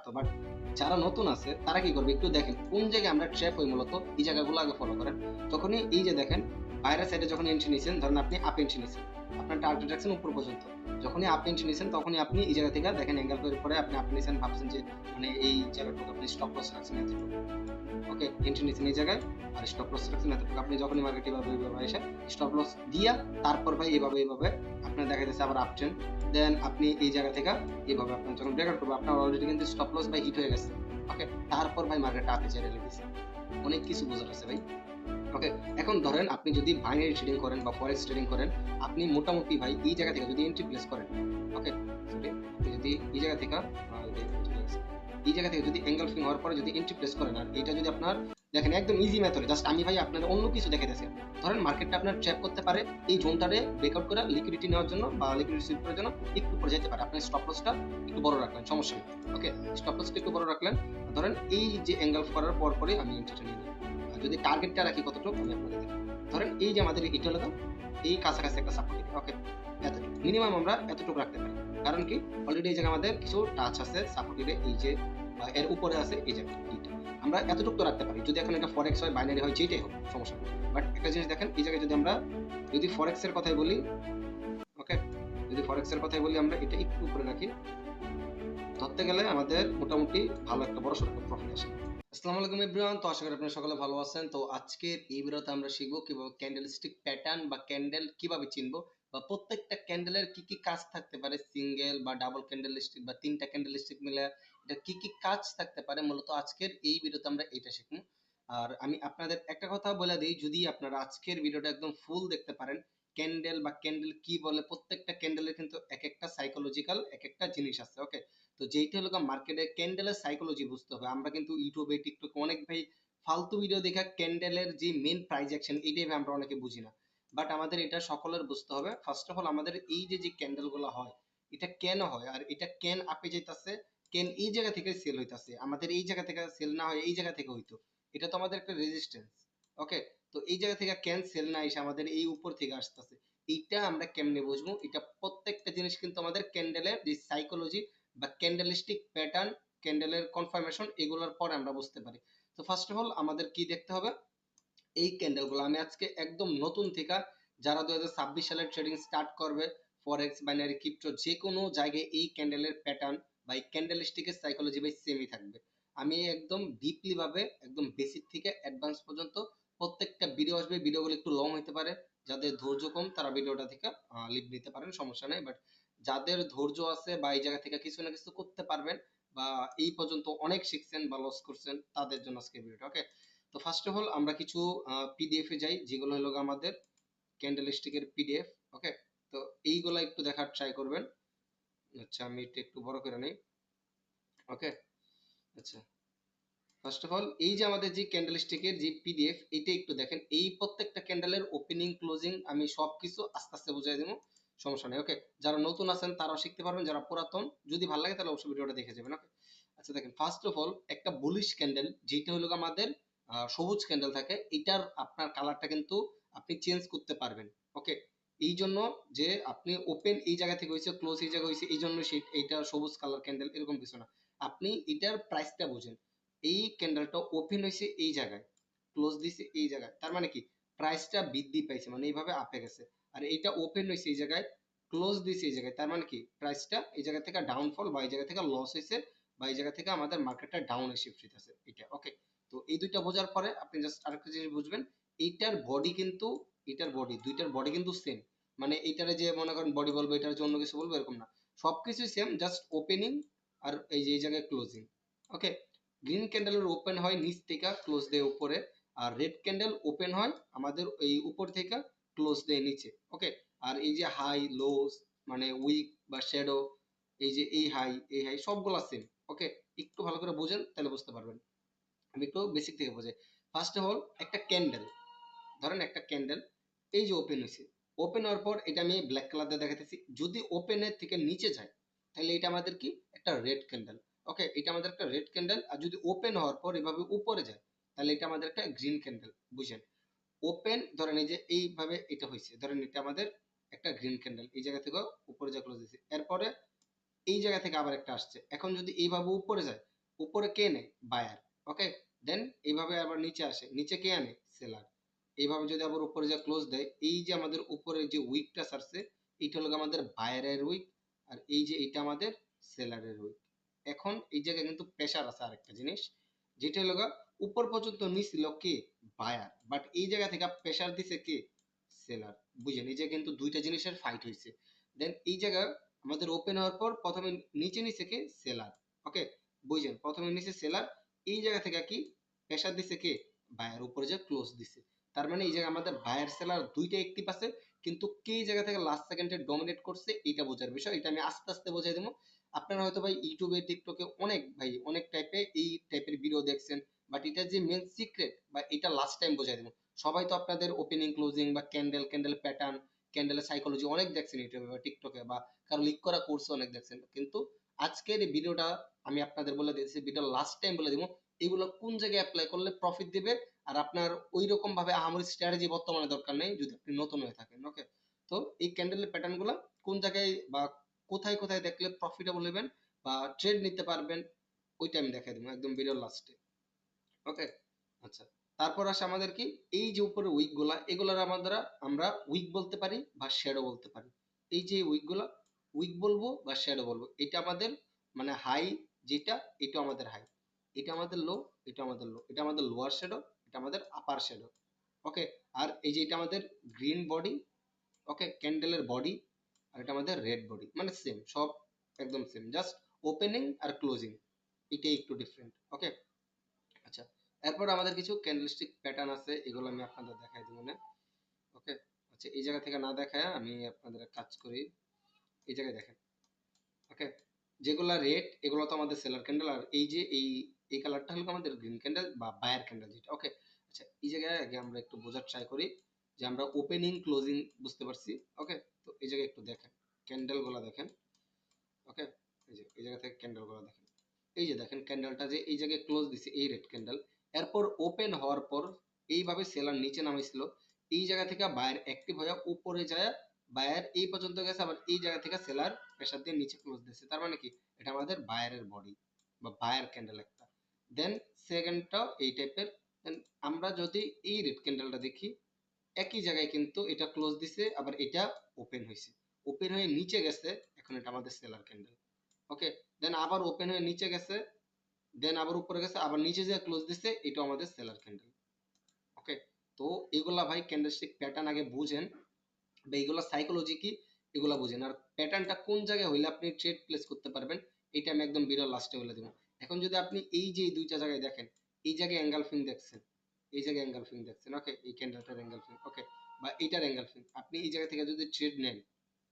পারতো, বাট যারা নতুন আছে তারা কি করবে একটু দেখেন কোন জায়গায় আমরা ট্র্যাপ হই, মূলত এই জায়গাগুলো আগে ফলো করেন। যখনই এই যে দেখেন বাইরের সাইডে যখন এন্ট্রি নিয়েছেন, ধরেন আপনি আপ এন্ট্রি নিয়েছেন, আপনার টার্গেট রাখছেন উপর পর্যন্ত, যখনই আপ এন্ট্রি নিয়েছেন তখনই আপনি এই জায়গা থেকে দেখেন অ্যাঙ্গেল করে পরে আপনি আপ নিয়েছেন, ভাবছেন যে মানে এই জায়গাটুকু আপনি স্টপ লস রাখছেন এতটুকু, ওকে এন্ট্রি নিয়েছেন এই জায়গায় আর স্টপ লস রাখছেন এতটুকু। আপনি যখনই মার্কেট এইভাবে এসে স্টপ লস দিয়া তারপর ভাই এইভাবে আপনার দেখা যাচ্ছে আবার আপ ট্রেন্ড, দেন আপনি এই জায়গা থেকে এইভাবে আপনার যখন ব্রেকআউট করবে আপনার অলরেডি কিন্তু স্টপ লস ভাই হিট হয়ে গেছে, ওকে তারপর ভাই মার্কেট আপে ছেড়ে দিয়েছে। অনেক কিছু বোঝার আছে ভাই, ওকে। এখন ধরেন আপনি যদি বাইনারি ট্রেডিং করেন বা ফরেক্স ট্রেডিং করেন, আপনি মোটামুটি ভাই এই জায়গা থেকে যদি এন্ট্রি প্লেস করেন, ওকে সরি, আপনি যদি এই জায়গা থেকে এই জায়গা থেকে যদি এঙ্গেলফিং হওয়ার পরে যদি এন্ট্রি প্লেস করেন, আর এটা যদি আপনার দেখেন একদম ইজি মেথড, জাস্ট আমি ভাই আপনাদের অন্য কিছু দেখাইতেছি। ধরেন মার্কেটটা আপনার ট্র্যাপ করতে পারে এই জোনটারে ব্রেকআউট করে লিকুইডিটি নেওয়ার জন্য বা লিকুইডিটি সুইপ করার জন্য একটু উপরে যেতে পারে, আপনি স্টপ লসটা একটু বড় রাখলেন, সমস্যা নেই, ওকে স্টপ লসটা একটু বড় রাখলেন। ধরেন এই যে এঙ্গেলফ করার পর পরে আমি এন্ট্রিটা নিয়ে নিই, আর যদি টার্গেটটা রাখি কতটুকু আমি আপনাদের দেখি, ধরেন এই যে আমাদের এটা হলো এই কাছাকাছি একটা সাপোর্ট, ওকে এতটুকু মিনিমাম আমরা এতটুকু রাখতে পারি, কারণ কি অলরেডি এই জায়গায় আমাদের কিছু টাচ আছে সাপোর্টিভে, এই যে এর উপরে আছে এই জায়গা এইটা, আমরা এতটুকু তো রাখতে পারি। যদি এখন এটা ফরেক্স হয় বাইনারি হয় যেটাই হোক সমস্যা নেই, বাট একটা জিনিস দেখেন এই জায়গায় যদি আমরা যদি ফরেক্স এর কথাই বলি, ওকে যদি ফরেক্স এর কথাই বলি আমরা এটা একটু উপরে রাখি, ধরতে গেলে আমাদের মোটামুটি ভালো একটা বড় সড়ো প্রফিট আসে। আসসালামু আলাইকুম এভরিওয়ান, তো আশা করি আপনারা সকলে ভালো আছেন। তো আজকের এই ভিডিওতে আমরা শিখবো কিভাবে ক্যান্ডেলস্টিক প্যাটার্ন বা ক্যান্ডেল কিভাবে চিনবো, বা প্রত্যেকটা ক্যান্ডেলের কি কি কাজ থাকতে পারে, সিঙ্গেল বা ডাবল ক্যান্ডেলস্টিক বা তিনটা ক্যান্ডেলস্টিক মিলে এটা কি কি কাজ থাকতে পারে, মূলত আজকের এই ভিডিওতে আমরা এটা শিখবো। আর আমি আপনাদের একটা কথা বলে দিই, যদি আপনারা আজকের ভিডিওটা একদম ফুল দেখতে পারেন, ক্যান্ডেল বা ক্যান্ডেল কি বলে, প্রত্যেকটা ক্যান্ডেলের কিন্তু এক একটা সাইকোলজিক্যাল এক একটা জিনিস আছে, ওকে। তো যেইটা হলো মার্কেটে ক্যান্ডেলের সাইকোলজি বুঝতে হবে। আমরা কিন্তু ইউটিউবে টিকটকে অনেক ভাই ফালতু ভিডিও দেখা ক্যান্ডেলের যে মেন প্রাইস অ্যাকশন এইটাই আমরা অনেকে বুঝি না, বাট আমাদের এটা সকলের বুঝতে হবে। ফার্স্ট অফ অল আমাদের এই যে যে ক্যান্ডেল গুলো হয় এটা কেন হয়, আর এটা কেন আপে যাইতাছে, কেন এই জায়গা থেকে সেল হইতাছে, আমাদের এই জায়গা থেকে সেল না হয় এই জায়গা থেকে হইতো, এটা তো আমাদের একটা রেজিস্ট্যান্স, ওকে। তো এই জায়গা থেকে কেন সেল না এসে আমাদের এই উপর থেকে আসতেছে, এইটা আমরা কেমনে বুঝবো, এটা প্রত্যেকটা জিনিস কিন্তু আমাদের ক্যান্ডেলের যে সাইকোলজি বা ক্যান্ডেলিস্টিক প্যাটার্ন, ক্যান্ডেলের কনফার্মেশন এগুলোর পরে আমরা বুঝতে পারি। তো ফার্স্ট অফ অল আমাদের কি দেখতে হবে, এই ক্যান্ডেলগুলো আমি আজকে একদম নতুন থেকে যারা 2026 সালে ট্রেডিং স্টার্ট করবে ফরেক্স বাইনারি ক্রিপ্টো যে কোনো জায়গায় এই ক্যান্ডেলের প্যাটার্ন বা এই ক্যান্ডেলস্টিকের সাইকোলজি বাই সেমই থাকবে। আমি একদম ডিপলি ভাবে একদম বেসিক থেকে অ্যাডভান্স পর্যন্ত প্রত্যেকটা ভিডিও আসবে, ভিডিওগুলো একটু লং হতে পারে, যাদের ধৈর্য কম তারা ভিডিওটা থেকে লিভ নিতে পারেন, সমস্যা নেই, বাট যাদের ধৈর্য আছে বা এই জায়গা থেকে কিছু না কিছু করতে পারবেন বা এই পর্যন্ত অনেক শিখছেন বা লস করছেন তাদের জন্য আজকে ভিডিওটা, ওকে। তো ফার্স্ট অফ অল আমরা কিছু পিডিএফ এ যাই, যেগুলো হলো আমাদের ক্যান্ডেলস্টিকের পিডিএফ, ওকে। তো এইগুলা একটু দেখার ট্রাই করবেন। আচ্ছা আমি এটা একটু বড় করে নেই, ওকে। আচ্ছা ফার্স্ট অফ অল এই যে আমাদের যে ক্যান্ডেলস্টিকের যে পিডিএফ এটা একটু দেখেন, এই প্রত্যেকটা ক্যান্ডেলের ওপেনিং ক্লোজিং আমি সবকিছু আস্তে আস্তে বুঝাই দেবো, সমস্যা নেই, ওকে। যারা নতুন আছেন তারাও শিখতে পারবেন, যারা পুরাতন যদি ভালো লাগে তাহলে অবশ্যই ভিডিওটা দেখে যাবেন, ওকে। আচ্ছা দেখেন ফার্স্ট অফ অল একটা বুলিশ ক্যান্ডেল যেটা হলো আমাদের সবুজ ক্যান্ডেল থাকে, এটার আপনার কালারটা কিন্তু আপনি চেঞ্জ করতে পারবেন, ওকে। এই জন্য যে আপনি ওপেন এই জায়গা থেকে হয়েছে, ক্লোজ এই জায়গা হয়েছে, এই জন্য এইটা সবুজ কালার ক্যান্ডেল এরকম কিছু না, আপনি এটার প্রাইসটা বুঝেন। এই ক্যান্ডেলটা ওপেন হয়েছে এই জায়গায়, ক্লোজ দিছে এই জায়গায়, তার মানে কি প্রাইসটা বৃদ্ধি পাইছে, মানে এইভাবে আপে গেছে। আর এইটা ওপেন হয়েছে এই জায়গায়, ক্লোজ দিছে এই জায়গায়, তার মানে কি প্রাইসটা এই জায়গা থেকে ডাউনফল বা এই জায়গা থেকে লস হয়েছে বা এই জায়গা থেকে আমাদের মার্কেটটা ডাউনে শিফট হইতেছে এটা, ওকে। তো এই দুইটা বোঝার পরে আপনি জাস্ট আরেকটা জিনিস বুঝবেন, এইটার বডি কিন্তু এটার বডি দুইটার বডি কিন্তু সেম, মানে এইটারে যে মনে করেন বডি বলবো এটার যে অন্য কিছু বলবো এরকম না, সবকিছুই সেম, জাস্ট ওপেনিং আর এই যে এই জায়গায় ক্লোজিং, ওকে। গ্রিন ক্যান্ডেলের ওপেন হয় নিচ থেকে ক্লোজ দেয় উপরে, আর রেড ক্যান্ডেল ওপেন হয় আমাদের এই উপর থেকে ক্লোজ দেয় নিচে, ওকে। আর এই যে হাই লোস মানে উইক বা শ্যাডো, এই যে এই হাই সবগুলা সেম, ওকে। একটু ভালো করে বুঝেন তাহলে বুঝতে পারবেন। আমি একটু বেসিক থেকে বোঝাই। ফার্স্ট অফ অল একটা ক্যান্ডেল, ধরেন একটা ক্যান্ডেল এই যে ওপেন হয়েছে, ওপেন হওয়ার পর এটা আমি ব্ল্যাক কালার দিয়ে দেখাতেছি, যদি ওপেনের থেকে নিচে যায় তাহলে এটা আমাদের কি একটা রেড ক্যান্ডেল, ওকে। এটা আমাদের একটা রেড ক্যান্ডেল, আর যদি ওপেন হওয়ার পর এভাবে উপরে যায় তাহলে এটা আমাদের একটা গ্রিন ক্যান্ডেল, বুঝেন। ওপেন ধরেন এই যে এইভাবে এটা হয়েছে, ধরেন এটা আমাদের একটা গ্রিন ক্যান্ডেল, এই জায়গা থেকে উপরে যা ক্লোজ দিয়েছে, এরপরে এই জায়গা থেকে আবার একটা আসছে, এখন যদি এইভাবে উপরে যায় উপরে কে নেয়? বায়ার। ওকে, দেন এইভাবে আবার নিচে আসে, নিচে কে আনে? সেলার। এইভাবে যদি আবার উপরে যা ক্লোজ দেয়, এই যে আমাদের উপরে যে উইকটা ছাড়ছে, এইটা হলো আমাদের বায়ারের উইক, আর এই যে এইটা আমাদের সেলারের উইক। এখন এই জায়গায় কিন্তু প্রেশার আছে আরেকটা জিনিস, যেটা হলো উপর পর্যন্ত নিছিল কে? বায়ার, বাট এই জায়গা থেকে প্রেশার দিছে কে? সেলার। বুঝেন, এই যে কিন্তু দুইটা জিনিসের ফাইট হয়েছে। দেন এই জায়গা আমাদের ওপেন হওয়ার পর প্রথমে নিচে নিচে কে? সেলার। ওকে, বুঝেন, প্রথমে নিচে সেলার, এই জায়গা থেকে কি প্রেশার দিছে কে? বায়ার, উপরে যে ক্লোজ দিছে। তার মানে এই জায়গায় আমাদের বায়ার সেলার দুইটা অ্যাক্টিভ আছে, কিন্তু কে এই জায়গা থেকে লাস্ট সেকেন্ডে ডমিনেট করছে এটা বোঝার বিষয়। এটা আমি আস্তে আস্তে বোঝাই দেবো। আপনারা হয়তো ভাই ইউটিউবে টিকটকে অনেক ভাই অনেক টাইপের এই টাইপের ভিডিও দেখছেন, বাট এটা যে মেন সিক্রেট বা এটা লাস্ট টাইম বোঝাই দেবো। সবাই তো আপনাদের ওপেনিং ক্লোজিং বা ক্যান্ডেল ক্যান্ডেল প্যাটার্ন ক্যান্ডেলের সাইকোলজি অনেক দেখছেন ইউটিউবে বা টিকটকে, বা কারো লিক করা কোর্স অনেক দেখছেন, কিন্তু আজকের এই ভিডিওটা আমি আপনাদের বলে দিয়েছি, ভিডিও লাস্ট টাইম বলে দিব এগুলো কোন জায়গায় অ্যাপ্লাই করলে প্রফিট দিবে। আর আপনার ওই রকম ভাবে আহামরি স্ট্র্যাটেজি বর্তমানে দরকার নেই যদি আপনি নতুন হয়ে থাকেন। ওকে, তো এই ক্যান্ডেলের প্যাটার্ন গুলো কোন জায়গায় বা কোথায় কোথায় দেখলে প্রফিটেবল হবেন বা ট্রেড নিতে পারবেন, ওইটা আমি দেখাই দেবো একদম ভিডিওর লাস্টে। ওকে, আচ্ছা, তারপর আসে আমাদের কি, এই যে উপরে উইক গুলা, এগুলার আমাদের আমরা উইক বলতে পারি বা শ্যাডো বলতে পারি। এই যে উইক গুলা, উইক বলবো বা শ্যাডো বলবো, এটা আমাদের মানে হাই যেটা, এটা আমাদের হাই, এটা আমাদের লো, এটা আমাদের লো, এটা আমাদের লোয়ার শ্যাডো, এটা আমাদের আপার শ্যাডো। ওকে, আর এই যে এটা আমাদের গ্রিন বডি, ওকে, ক্যান্ডেলের বডি, আর এটা আমাদের রেড বডি, মানে সেম সব, একদম সেম, জাস্ট ওপেনিং আর ক্লোজিং এটাই একটু ডিফারেন্ট। ওকে, আচ্ছা, এরপর আমাদের কিছু ক্যান্ডেলস্টিক প্যাটার্ন আছে, এগুলো আমি আপনাদের দেখাই দিব না। ওকে, আচ্ছা, এই জায়গা থেকে না দেখায় আমি আপনাদের এক কাজ করি, এই জায়গায় দেখেন। ওকে, যেগুলা রেড এগুলো তো আমাদের সেলার ক্যান্ডেল, আর এই যে এই কালারটা হলো আমাদের গ্রিন ক্যান্ডেল বা বায়ার ক্যান্ডেল যেটা। ওকে, আচ্ছা, এই জায়গায় আগে আমরা একটু বোঝার ট্রাই করি যে আমরা ওপেনিং ক্লোজিং বুঝতে পারছি। ওকে, তো এই জায়গায় একটু দেখেন ক্যান্ডেল গুলা দেখেন। ওকে, এই যে এই জায়গা থেকে ক্যান্ডেল গুলা দেখেন, এই যে দেখেন ক্যান্ডেলটা যে এই জায়গায় ক্লোজ দিছে এই রেড ক্যান্ডেল, এরপর ওপেন হওয়ার পর এইভাবে সেলার নিচে নামাইছিল, এই জায়গা থেকে বায়ার অ্যাক্টিভ হয়ে উপরে যায়, বায়ার এই পর্যন্ত গেছে, আবার এই জায়গা থেকে সেলার প্রেসার দিয়ে নিচে ক্লোজ দিচ্ছে, তার মানে কি এটা আমাদের বায়ারের বডি বা বায়ার ক্যান্ডেল একটা। দেন সেকেন্ডটাও এই টাইপের। দেন আমরা যদি এই রেড ক্যান্ডেলটা দেখি, একই জায়গায় কিন্তু এটা ক্লোজ দিছে, আবার এটা ওপেন হয়েছে, ওপেন হয়ে নিচে গেছে, এখন এটা আমাদের সেলার ক্যান্ডেল। ওকে, দেন আবার ওপেন হয়ে নিচে গেছে, দেন আবার উপরে গেছে, আবার নিচে যে ক্লোজ দিছে, এটা আমাদের সেলার ক্যান্ডেল। ওকে, তো এগুলা ভাই ক্যান্ডেলস্টিক প্যাটার্ন আগে বুঝেন বা এগুলা সাইকোলজি কি এগুলা বুঝেন, আর প্যাটার্নটা কোন জায়গায় হইলে আপনি ট্রেড প্লেস করতে পারবেন এটা আমি একদম ভিডিও লাস্টে বলে দেবো। এখন যদি আপনি এই যে এই দুইটা জায়গায় দেখেন, এই জায়গায় অ্যাঙ্গেলফিং দেখছেন, এই জায়গায় অ্যাঙ্গেলফিং দেখছেন, ওকে, এই ক্যান্ডেলটার অ্যাঙ্গেলফিং, ওকে, বা এইটার অ্যাঙ্গেলফিং, আপনি এই জায়গা থেকে যদি ট্রেড নেন,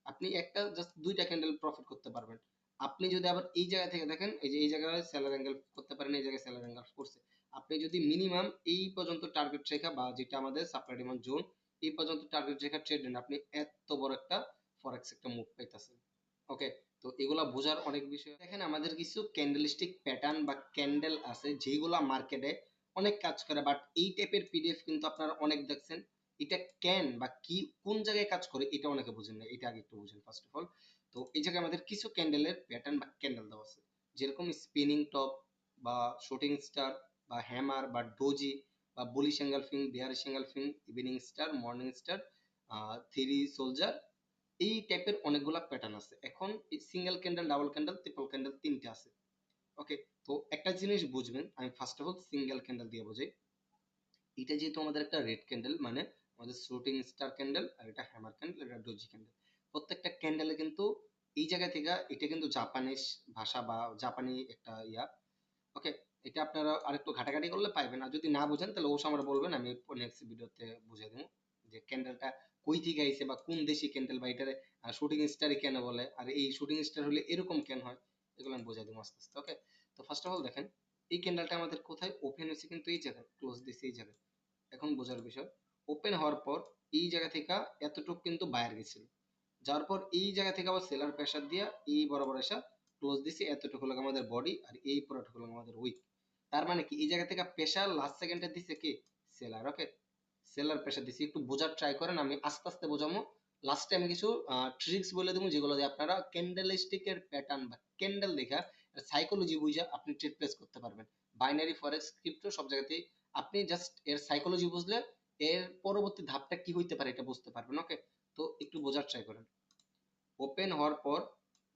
আপনি একটা জাস্ট দুইটা ক্যান্ডেল প্রফিট করতে পারবেন। আপনি যদি আবার এই জায়গা থেকে দেখেন, এই যে এই জায়গায় সেলার অ্যাঙ্গেল করতে পারেন, এই জায়গায় সেলার অ্যাঙ্গেল করছে, আপনি যদি মিনিমাম এই পর্যন্ত টার্গেট রেখা বা যেটা আমাদের সাপ্লাই ডিমান্ড জোন, এই পর্যন্ত টার্গেট রেখা ট্রেড নেন, আপনি এত বড় একটা ফরেক্স একটা মুভ পাইতেছেন। ওকে, তো এগুলা বোঝার অনেক বিষয়। দেখেন আমাদের কিছু ক্যান্ডেলস্টিক প্যাটার্ন বা ক্যান্ডেল আছে যেগুলা মার্কেটে অনেক কাজ করে, বাট এই টাইপের পিডিএফ কিন্তু আপনারা অনেক দেখছেন, এটা ক্যান বা কি কোন জায়গায় কাজ করে এটা অনেকে বুঝেন না, এটা আগে একটু বুঝেন ফার্স্ট অফ অল। তো এই জায়গায় আমাদের কিছু ক্যান্ডেলের প্যাটার্ন বা ক্যান্ডেল দেওয়া আছে, যেরকম স্পিনিং টপ বা শুটিং স্টার বা হ্যামার বা ডোজি বা bullish engulfing, bearish engulfing, evening star, morning star, three soldier, এই টাইপের অনেকগুলা প্যাটার্ন আছে। এখন এই single candle, double candle, triple candle তিনটে আছে। ওকে, তো একটা জিনিস বুঝবেন, আমি first of all single candle দিয়ে বোঝাই। এটা যেহেতু আমাদের একটা রেড ক্যান্ডেল, মানে আমাদের শুটিং স্টার ক্যান্ডেল, আর এটা হ্যামার ক্যান্ডেল, এটা ডোজি ক্যান্ডেল, প্রত্যেকটা ক্যান্ডেলে কিন্তু এই জায়গা থেকে এটা কিন্তু জাপানিজ ভাষা বা জাপানি একটা ইয়া। ওকে, এটা আপনারা আরেকটু ঘাটাঘাটি করলে পাইবেন, আর যদি না বুঝেন তাহলে অবশ্যই আমরা বলবেন, আমি নেক্সট ভিডিওতে বুঝিয়ে দেবো যে ক্যান্ডেলটা কই থেকে আইছে বা কোন দেশি ক্যান্ডেল বা এটারে শুটিং স্টারই কেন বলে, আর এই শুটিং স্টার হলে এরকম কেন হয়, এগুলো আমি বুঝাই দেবো আস্তে আস্তে। ওকে, তো ফার্স্ট অফ অল দেখেন এই ক্যান্ডেলটা আমাদের কোথায় ওপেন হয়েছে, কিন্তু এই জায়গায় ক্লোজ দিছে এই জায়গায়। এখন বোঝার বিষয়, ওপেন হওয়ার পর এই জায়গা থেকে এতটুকু কিন্তু বায়ার গেছিল, যাওয়ার পর এই জায়গা থেকে আবার সেলার প্রেসার দিয়া এই বরাবর এসে ক্লোজ দিছে, এতটুকু হলো আমাদের বডি, আর এই পুরোটুকু হলো আমাদের উইক। তার মানে কি এই জায়গা থেকে প্রেসার লাস্ট সেকেন্ডে দিছে কি? সেলার। ওকে, সেলার প্রেসার দিছে, একটু বোঝার ট্রাই করেন, আমি আস্তে আস্তে বোঝাবো। লাস্টে আমি কিছু ট্রিক্স বলে দেবো যেগুলো দিয়ে আপনারা ক্যান্ডেল স্টিকের প্যাটার্ন বা ক্যান্ডেল দেখা সাইকোলজি বুঝে আপনি ট্রেড প্লেস করতে পারবেন। বাইনারি ফরেক্স ক্রিপ্টো সব জায়গাতেই আপনি জাস্ট এর সাইকোলজি বুঝলে এর পরবর্তী ধাপটা কি হইতে পারে এটা বুঝতে পারবেন। ওকে, তো একটু বোঝার ট্রাই করেন। ওপেন হওয়ার পর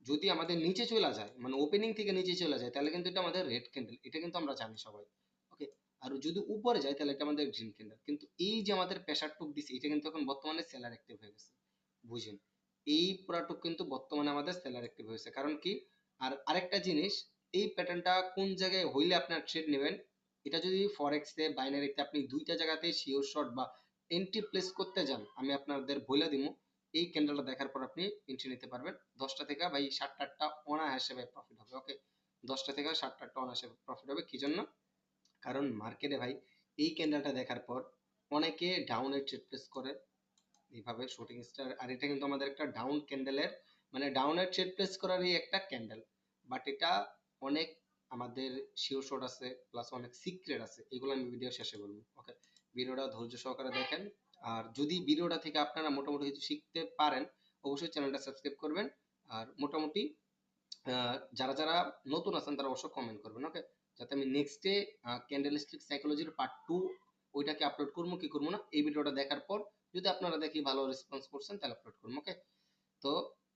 যদি আমাদের নিচে চলে যায়, মানে ওপেনিং থেকে নিচে চলে যায়, তাহলে কিন্তু এটা আমাদের রেড ক্যান্ডেল, এটা কিন্তু আমরা জানি সবাই। ওকে, আর যদি উপরে যায় তাহলে এটা আমাদের গ্রিন ক্যান্ডেল। কিন্তু এই যে আমাদের প্রেসার টুক দিছে, এটা কিন্তু এখন বর্তমানে সেলার অ্যাক্টিভ হয়ে গেছে, বুঝেন? এই পুরাটুক কিন্তু বর্তমানে আমাদের সেলার অ্যাক্টিভ হয়েছে, কারণ কি? আর আরেকটা জিনিস, এই প্যাটার্নটা কোন জায়গায় হইলে আপনার ট্রেড নেবেন, এটা যদি ফরেক্সে বাইনারিতে আপনি দুইটা জায়গাতেই শিওর শট বা এন্ট্রি প্লেস করতে যান, আমি আপনাদের বলে দিব, এই ক্যান্ডেলটা দেখার পর আপনি এন্ট্রি নিতে পারবেন। 10টা থেকে ভাই 7টা 8টা অনায়াসে ভাই প্রফিট হবে। ওকে, 10টা থেকে 7টা 8টা অনায়াসে প্রফিট হবে। কি জন্য? কারণ মার্কেটে ভাই এই ক্যান্ডেলটা দেখার পর অনেকে ডাউনে ট্রেড প্লেস করে এইভাবে শুটিং স্টার। আর এটা কিন্তু আমাদের একটা ডাউন ক্যান্ডেলের, মানে ডাউনের ট্রেড প্লেস করারই একটা ক্যান্ডেল, বাট এটা অনেক আমাদের শিওর শট আছে, প্লাস অনেক সিক্রেট আছে, এগুলো আমি ভিডিও শেষে বলবো। ওকে, ভিডিওটা ধৈর্য সহকারে দেখেন। আর যদি ভিডিওটা থেকে আপনারা মোটামুটি কিছু শিখতে পারেন, অবশ্যই চ্যানেলটা সাবস্ক্রাইব করবেন। আর মোটামুটি যারা যারা নতুন আছেন তারা অবশ্যই কমেন্ট করবেন। ওকে, যাতে আমি নেক্সটে ক্যান্ডেলস্টিক সাইকোলজির পার্ট 2 ওইটাকে আপলোড করবো কি করবো না, এই ভিডিওটা দেখার পর যদি আপনারা দেখি ভালো রেসপন্স করছেন তাহলে আপলোড করবো। ওকে, তো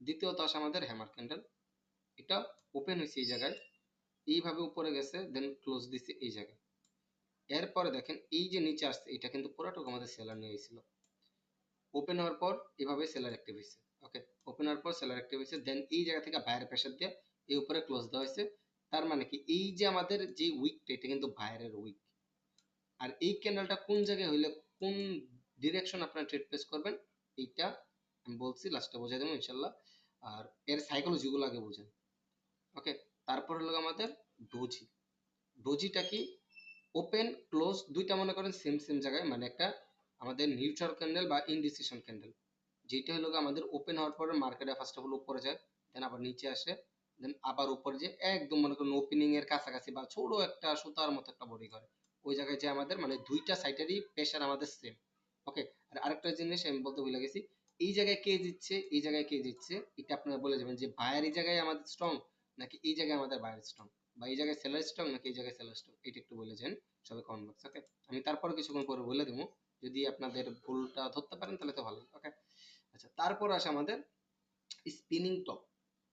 দ্বিতীয়ত আসে আমাদের হ্যামার ক্যান্ডেল। এটা ওপেন হয়েছে এই জায়গায়, এইভাবে উপরে গেছে, দেন ক্লোজ দিছে এই জায়গায়। এরপরে দেখেন এই যে নিচে আসছে, এটা কিন্তু পুরোটুকু আমাদের সেলার নিয়ে গেছিল। ওপেন হওয়ার পর এভাবে সেলার অ্যাক্টিভ হয়েছে। ওকে, ওপেন হওয়ার পর সেলার অ্যাক্টিভ হয়েছে, দেন এই জায়গা থেকে বাইরে প্রেসার দিয়ে এই উপরে ক্লোজ দেওয়া হয়েছে। তার মানে কি, এই যে আমাদের যে উইকটা, এটা কিন্তু বাইরের উইক। আর এই ক্যান্ডেলটা কোন জায়গায় হইলে কোন ডিরেকশন আপনারা ট্রেড প্লেস করবেন, এইটা আমি বলছি, লাস্টে বোঝাই দেবো ইনশাল্লাহ। আর এর সাইকোলজি গুলো আগে বুঝেন। ওকে, তারপর হলো আমাদের ডোজি। ডোজিটা কি? ওপেন ক্লোজ দুইটা মনে করেন সেম সেম জায়গায়, মানে একটা আমাদের নিউট্রাল ক্যান্ডেল বা ইনডিসিশন ক্যান্ডেল। যেটা হলো আমাদের ওপেন হওয়ার পরে মার্কেটে ফার্স্ট অফ অল উপরে যায়, দেন আবার নিচে আসে, দেন আবার উপরে যে একদম মনে করেন ওপেনিং এর কাছাকাছি বা ছোট একটা সুতার মতো একটা বডি করে, ওই জায়গায় যে আমাদের মানে দুইটা সাইডেরই প্রেশার আমাদের সেম। ওকে, আর আরেকটা জিনিস আমি বলতে ভুলে গেছি, এই জায়গায় কে জিতছে, এই জায়গায় কে জিতছে, এটা আপনারা বলে যাবেন যে বায়ার এই জায়গায় আমাদের স্ট্রং নাকি এই জায়গায় আমাদের বায়ার স্ট্রং, বা এই জায়গায় সেলার স্ট্রং নাকি এই জায়গায় সেলার স্ট্রং, এটা একটু বলে যান সবাই কমেন্ট বক্স। ওকে, আমি তারপরে কিছুক্ষণ পরে বলে দেবো, যদি আপনাদের ভুলটা ধরতে পারেন তাহলে তো ভালো। ওকে, আচ্ছা, তারপর আসে আমাদের স্পিনিং টপ।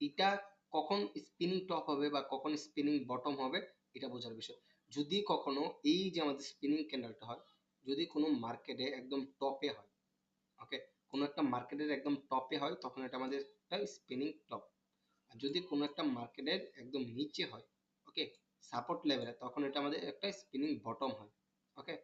এটা কখন স্পিনিং টপ হবে বা কখন স্পিনিং বটম হবে, এটা বোঝার বিষয়। যদি কখনো এই যে আমাদের স্পিনিং ক্যান্ডেলটা হয়, যদি কোনো মার্কেটে একদম টপে হয়, ওকে, কোনো একটা মার্কেটের একদম টপে হয়, তখন এটা আমাদের একটা স্পিনিং টপ। আর যদি কোনো একটা মার্কেটের একদম নিচে হয়, ওকে, সাপোর্ট লেভেলে, তখন এটা আমাদের একটা স্পিনিং বটম হয়। ওকে,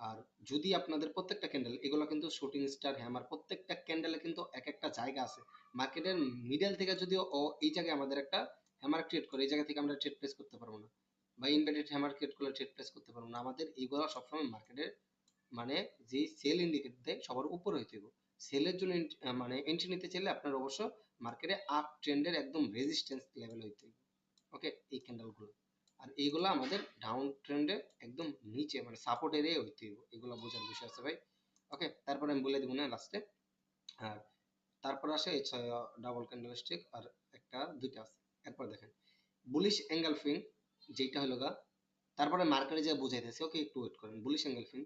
আর যদি আপনাদের প্রত্যেকটা ক্যান্ডেল, এগুলো কিন্তু শুটিং স্টার হ্যামার প্রত্যেকটা ক্যান্ডেলে কিন্তু এক একটা জায়গা আছে মার্কেটের মিডল থেকে, যদি ও এই জায়গায় আমাদের একটা হ্যামার ক্রিয়েট করে, এই জায়গা থেকে আমরা ট্রেড প্লেস করতে পারবো না, বা ইনভার্টেড হ্যামার ক্রিয়েট করলে ট্রেড প্লেস করতে পারবো না। আমাদের এইগুলো সবসময় মার্কেটের মানে যে সেল ইন্ডিকেট দেয় সবার উপরে হইতে হবে। সেলের জন্য মানে এন্ট্রি নিতে চাইলে আপনার অবশ্য মার্কেটে আপ ট্রেন্ডের একদম রেজিস্ট্যান্স লেভেল হইতে হবে। ওকে, এই ক্যান্ডেলগুলো। আর এইগুলো আমাদের ডাউন ট্রেন্ডে একদম নিচে মানে সাপোর্ট এরিয়া হইতে হবে, এগুলো বোঝার বিষয় আছে ভাই। ওকে, তারপরে আমি বলে দিব না লাস্টে। আর তারপর আসে এই ডাবল ক্যান্ডেল স্টিক, আর একটা দুইটা আছে। এরপর দেখেন বুলিশ এঙ্গেলফিং, যেটা হলো গা, তারপরে মার্কেটে যা বুঝাইতেছে। ওকে, একটু ওয়েট করেন। বুলিশ এঙ্গেলফিং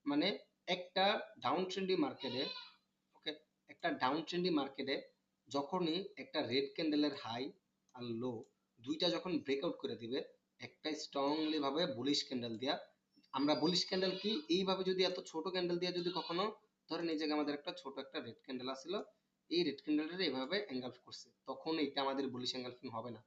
মানে একটা ডাউন ট্রেন্ডি মার্কেটে, ওকে, একটা ডাউন ট্রেন্ডি মার্কেটে যখনই একটা রেড ক্যান্ডেলের হাই আর লো দুইটা যখন ব্রেকআউট করে দিবে, একটা স্ট্রংলি ভাবে বুলিশ ক্যান্ডেল দিয়া, আমরা বুলিশ ক্যান্ডেল কি, এইভাবে যদি এত ছোট ক্যান্ডেল দিয়ে যদি কখনো ধরেন এই জায়গায় আমাদের একটা ছোট একটা রেড ক্যান্ডেল আসছিল, এই রেড ক্যান্ডেলটা এইভাবে এঙ্গালফ করছে, তখন এটা আমাদের বুলিশ এঙ্গালফিং হবে না।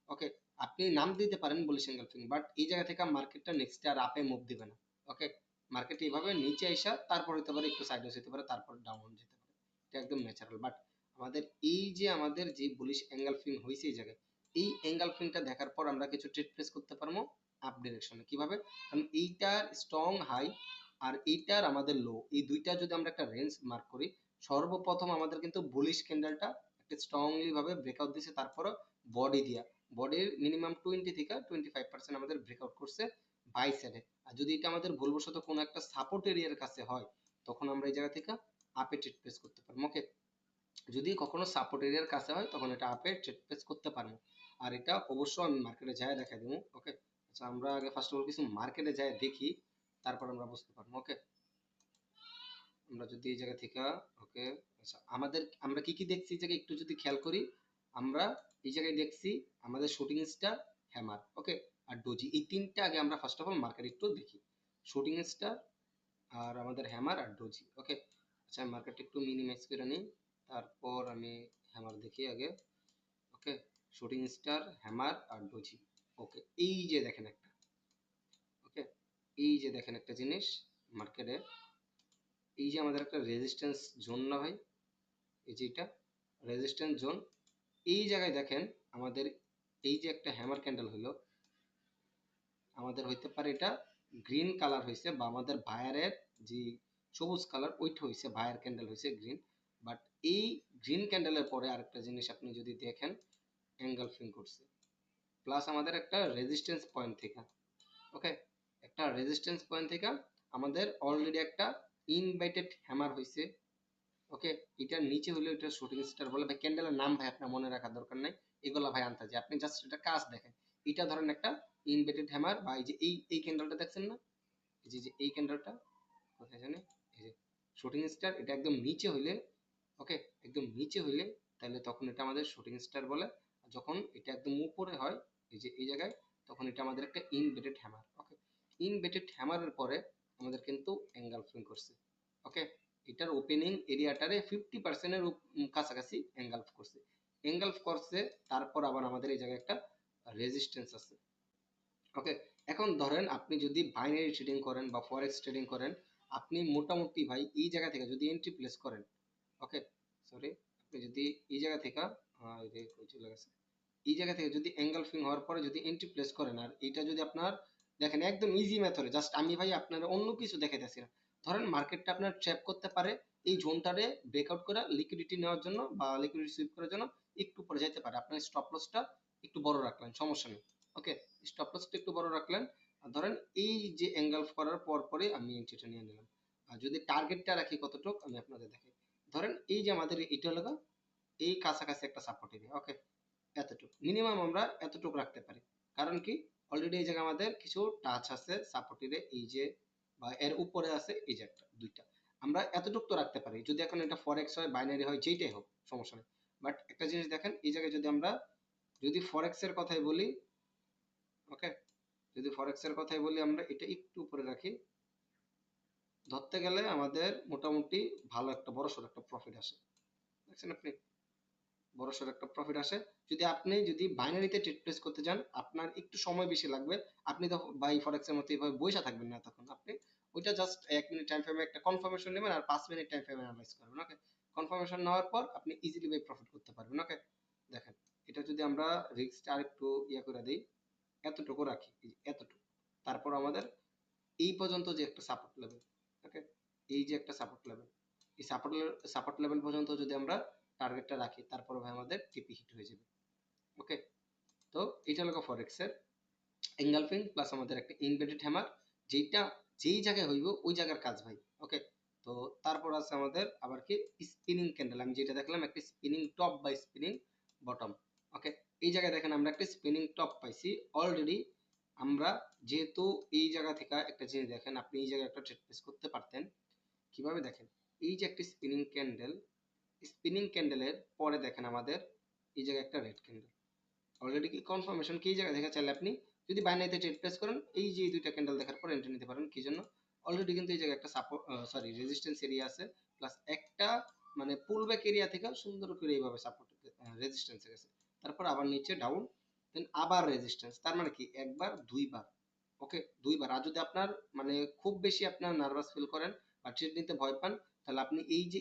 ওকে, আপনি নাম দিতে পারেন বুলিশ এঙ্গালফিং, বাট এই জায়গা থেকে মার্কেটটা নেক্সট আর আপে মুভ দিবে না। ওকে, মার্কেট এইভাবে নিচে আইসা তারপর হতে পারে একটু সাইডওয়েজ হতে পারে, তারপর ডাউন যেতে পারে, এটা একদম ন্যাচারাল। বাট আমাদের এই যে আমাদের যে বুলিশ এঙ্গালফিং হয়েছে এই জায়গায়, এই এঙ্গালফিংটা দেখার পর আমরা কিছু ট্রেড প্লেস করতে পারবো আপ ডিরেকশনে। কিভাবে? কারণ এইটার স্ট্রং হাই আর এইটার আমাদের লো, এই দুইটা যদি আমরা একটা রেঞ্জ মার্ক করি, সর্বপ্রথম আমাদের কিন্তু বুলিশ ক্যান্ডেলটা একটা স্ট্রংলি ভাবে ব্রেকআউট দিছে, তারপরে বডি দিয়া, বডির মিনিমাম 20 থেকে 25% আমাদের ব্রেকআউট করছে বাই সাইডে। আর যদি এটা আমাদের ভুলবশত কোনো একটা সাপোর্ট এরিয়ার কাছে হয়, তখন আমরা এই জায়গা থেকে আপে ট্রেড প্লেস করতে পারবো। ওকে, যদি কখনো সাপোর্ট এরিয়ার কাছে হয় তখন এটা আপে ট্রেড প্লেস করতে পারবো। আর এটা অবশ্য আমি মার্কেটে যাই দেখাই দেবো। ওকে, আচ্ছা আমরা আগে ফার্স্ট অফ অল কিছু মার্কেটে যাই দেখি, তারপর আমরা বুঝতে পারবো। ওকে, আমরা যদি এই জায়গা থেকে, ওকে, আচ্ছা আমরা কি কি দেখছি এই জায়গায় একটু যদি খেয়াল করি, আমরা এই জায়গায় দেখছি আমাদের শুটিং স্টার, হ্যামার, ওকে, আর ডোজি, এই তিনটা আগে আমরা ফার্স্ট অফ অল মার্কেট একটু দেখি। শুটিং স্টার আর আমাদের হ্যামার আর ডোজি। ওকে, আচ্ছা আমি মার্কেটটা একটু মিনিমাইজ করে নিই, তারপর আমি হ্যামার দেখি আগে। ওকে, শুটিং স্টার, হ্যামার আর ডোজি। ওকে, এই যে দেখেন একটা, ওকে, এই যে দেখেন একটা জিনিস মার্কেটে, এই যে আমাদের একটা রেজিস্ট্যান্স জোন না ভাই, এই যে এটা রেজিস্ট্যান্স জোন, এই জায়গায় দেখেন আমাদের এই যে একটা হ্যামার ক্যান্ডেল হইলো, আমাদের হইতে পারে এটা গ্রিন কালার হয়েছে, বা আমাদের বায়ারের যে সবুজ কালার ওইটা হয়েছে, বায়ার ক্যান্ডেল হয়েছে গ্রিন। বাট এই গ্রিন ক্যান্ডেলের পরে আরেকটা জিনিস আপনি যদি দেখেন, এঙ্গালফিং করছে, প্লাস আমাদের একটা রেজিস্ট্যান্স পয়েন্ট থেকে, ওকে, একটা রেজিস্ট্যান্স পয়েন্ট থেকে আমাদের অলরেডি একটা ইনভাইটেড হ্যামার হয়েছে। ওকে, এটার নিচে হলো এটা শুটিং স্টার বলে, ভাই ক্যান্ডেলের নাম ভাই আপনার মনে রাখার দরকার নাই, এগুলা ভাই আনতে আপনি জাস্ট এটা কাজ দেখেন। এটা ধরেন একটা ইনভার্টেড হ্যামার, বা এই যে এই ক্যান্ডেলটা দেখছেন না, এই যে এই ক্যান্ডেলটা কোথায় জানে, এই যে শুটিং স্টার, এটা একদম নিচে হইলে, ওকে, একদম নিচে হইলে তাহলে তখন এটা আমাদের শুটিং স্টার বলে। আর যখন এটা একদম উপরে হয়, এই যে এই জায়গায়, তখন এটা আমাদের একটা ইনভার্টেড হ্যামার। ওকে, ইনভার্টেড হ্যামারের পরে আমাদের কিন্তু এঙ্গালফিং করছে। ওকে, এটার ওপেনিং এরিয়াটারে 50% কাছাকাছি এঙ্গালফ করছে, এঙ্গালফ করছে। তারপর আবার আমাদের এই জায়গায় একটা রেজিস্ট্যান্স আছে। ওকে, এখন ধরেন আপনি যদি বাইনারি ট্রেডিং করেন বা ফরেক্স ট্রেডিং করেন, আপনি মোটামুটি ভাই এই জায়গা থেকে যদি এন্ট্রি প্লেস করেন, ওকে, সরি, আপনি যদি এই জায়গা থেকে, এই যে কই চলে গেছে, এই জায়গা থেকে যদি এঙ্গেলফিং হওয়ার পরে যদি এন্ট্রি প্লেস করেন, আর এটা যদি আপনার দেখেন একদম ইজি মেথডে, জাস্ট আমি ভাই আপনার অন্য কিছু দেখাইতেছি না, ধরেন মার্কেটটা আপনার ট্র্যাপ করতে পারে এই জোনটারে ব্রেকআউট করে লিকুইডিটি নেওয়ার জন্য বা লিকুইডিটি সুইপ করার জন্য একটু পরে যেতে পারে, আপনার স্টপ লসটা একটু বড় রাখলেন, সমস্যা নেই। ওকে, স্টপ লসটা একটু বড় রাখলেন, আর ধরেন এই যে এঙ্গেলফ করার পর পরে আমি এন্ট্রিটা নিয়ে নিলাম। আর যদি টার্গেটটা রাখি কতটুক আমি আপনাদের দেখাই, ধরেন এই যে আমাদের এটা হলো এই কাছাকাছি একটা সাপোর্ট এরিয়া। ওকে, এতটুকু মিনিমাম আমরা এতটুকু রাখতে পারি, কারণ কি অলরেডি এই জায়গায় আমাদের কিছু টাচ আছে সাপোর্টের, এই যে বা এর উপরে আছে এই যে একটা দুইটা, আমরা এতটুকু তো রাখতে পারি। যদি এখন এটা ফরেক্স হয়, বাইনারি হয়, যেইটাই হোক সমস্যা নেই। বাট একটা জিনিস দেখেন এই জায়গায় যদি আমরা যদি ফরেক্স এর কথাই বলি, ওকে, যদি ফরেক্স এর কথাই বলি আমরা এটা একটু উপরে রাখি, ধরতে গেলে আমাদের মোটামুটি ভালো একটা বড়সড় একটা প্রফিট আসে, দেখছেন আপনি, বড়সড় একটা প্রফিট আসে। যদি বাইনারিতে ট্রেড প্লেস করতে যান আপনার একটু সময় বেশি লাগবে, আপনি তো বাই ফরেক্সের মতো এইভাবে বসে থাকবেন না, তখন আপনি ওইটা জাস্ট 1 মিনিট টাইম ফ্রেমে একটা কনফার্মেশন নেবেন আর 5 মিনিট টাইম ফ্রেমে অ্যানালাইজ করবেন। ওকে, কনফার্মেশন নেওয়ার পর আপনি ইজিলি বাই প্রফিট করতে পারবেন। ওকে, দেখেন এটা যদি আমরা রিস্কটা আরেকটু ইয়ে করে দিই, এতটুকু রাখি, এই যে এতটুকু, তারপর আমাদের এই পর্যন্ত যে একটা সাপোর্ট লেভেল, ওকে, এই যে একটা সাপোর্ট লেভেল, এই সাপোর্ট লেভেল পর্যন্ত যদি আমরা টার্গেটটা রাখি, তারপরে ভাই আমাদের টিপি হিট হয়ে যাবে। ওকে, তো এটা হলো ফরেক্স এর এঙ্গালফিং প্লাস আমাদের একটা ইনভেটেড হ্যামার, যেটা যেই জায়গায় হইব ওই জায়গার কাজ ভাই। ওকে, তো তারপর আছে আমাদের আবার কি স্পিনিং ক্যান্ডেল, আমি যেটা দেখলাম একটা স্পিনিং টপ বা স্পিনিং বটম। ওকে, এই জায়গায় দেখেন আমরা একটা স্পিনিং টপ পাইছি অলরেডি। আমরা যেহেতু এই জায়গা থেকে একটা জিনিস দেখেন, আপনি এই জায়গায় একটা ট্রেড প্লেস করতে পারতেন কিভাবে দেখেন, এই যে একটা স্পিনিং ক্যান্ডেল, স্পিনিং ক্যান্ডেলের পরে দেখেন আমাদের এই জায়গায় একটা রেড ক্যান্ডেল, অলরেডি কি কনফার্মেশন কি এই জায়গা দেখা চাইলে আপনি যদি বাইনারিতে ট্রেড প্লেস করেন, এই যে এই দুইটা ক্যান্ডেল দেখার পর এন্ট্রি নিতে পারেন। কি জন্য, অলরেডি কিন্তু এই জায়গায় একটা সাপোর্ট, সরি রেজিস্ট্যান্স এরিয়া আছে, প্লাস একটা মানে পুল ব্যাক এরিয়া থেকে সুন্দর করে এইভাবে সাপোর্ট রেজিস্ট্যান্সে গেছে, তারপর আবার নিচে ডাউন, দেন আবার রেজিস্ট্যান্স, তার মানে কি একবার দুইবার। ওকে, দুইবার। আর যদি আপনার মানে খুব বেশি আপনার নার্ভাস ফিল করেন বা ট্রেড নিতে ভয় পান, তাহলে আপনি এই যে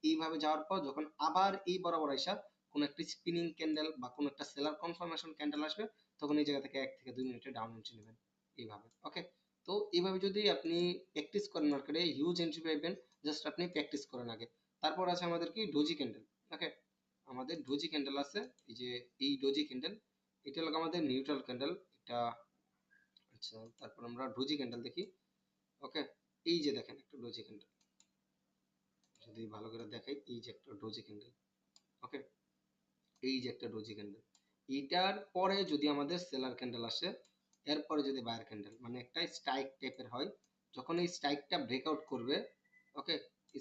এইভাবে যাওয়ার পর যখন আবার এই বরাবর আইসা কোন একটা স্পিনিং ক্যান্ডেল বা কোন একটা সেলার কনফার্মেশন ক্যান্ডেল আসবে, তখন এই জায়গা থেকে 1 থেকে 2 মিনিটে ডাউন এন্ট্রি নেবেন এইভাবে। ওকে, তো এইভাবে যদি আপনি প্র্যাকটিস করেন মার্কেটে হিউজ এন্ট্রি পাইবেন, জাস্ট আপনি প্র্যাকটিস করেন আগে। তারপর আছে আমাদের কি ডোজি ক্যান্ডেল। ওকে, আমাদের ডোজি ক্যান্ডেল আছে, এই যে এই ডোজি ক্যান্ডেল, এটা হলো আমাদের নিউট্রাল ক্যান্ডেল এটা। আচ্ছা, তারপর আমরা ডোজি ক্যান্ডেল দেখি। ওকে, এই যে দেখেন একটা ডোজি ক্যান্ডেল, যদি ভালো করে দেখাই, এই যে একটা ডোজি ক্যান্ডেল। ওকে, এই যে একটা ডোজি ক্যান্ডেল, এইটার পরে যদি আমাদের সেলার ক্যান্ডেল আসে, এরপরে যদি বায়ার ক্যান্ডেল, মানে একটা স্ট্রাইক টাইপের হয়, যখন এই স্ট্রাইকটা ব্রেকআউট করবে, ওকে,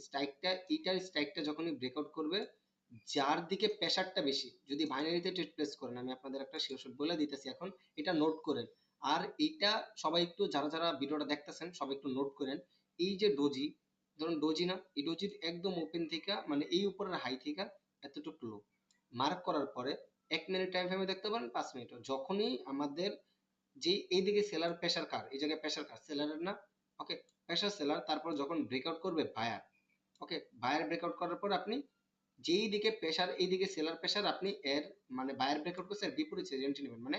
স্ট্রাইকটা, এইটার স্ট্রাইকটা যখনই ব্রেকআউট করবে, যার দিকে প্রেশারটা বেশি, যদি বাইনারিতে ট্রেড প্লেস করেন, আমি আপনাদের একটা শিওর বলে দিতেছি এখন, এটা নোট করেন। আর এইটা সবাই একটু, যারা যারা ভিডিওটা দেখতেছেন সবাই একটু নোট করেন। এই যে ডোজি, ধরুন ডোজি না, এই ডোজির একদম ওপেন থেকে, মানে এই উপরের হাই থেকে এতটুকু লো মার্ক করার পরে 1 মিনিট টাইম ফ্রেমে দেখতে পারেন, 5 মিনিট, যখনই আমাদের যে এইদিকে সেলার প্রেসার কার, এই জায়গায় প্রেসার কার, সেলারের না, ওকে, প্রেসার সেলার, তারপর যখন ব্রেকআউট করবে বায়ার, ওকে, বায়ার ব্রেকআউট করার পর আপনি যেই দিকে প্রেসার, এইদিকে সেলার প্রেসার, আপনি এর মানে বায়ার ব্রেকআউট করছে এর বিপরীত সাইডে এন্ট্রি নেবেন, মানে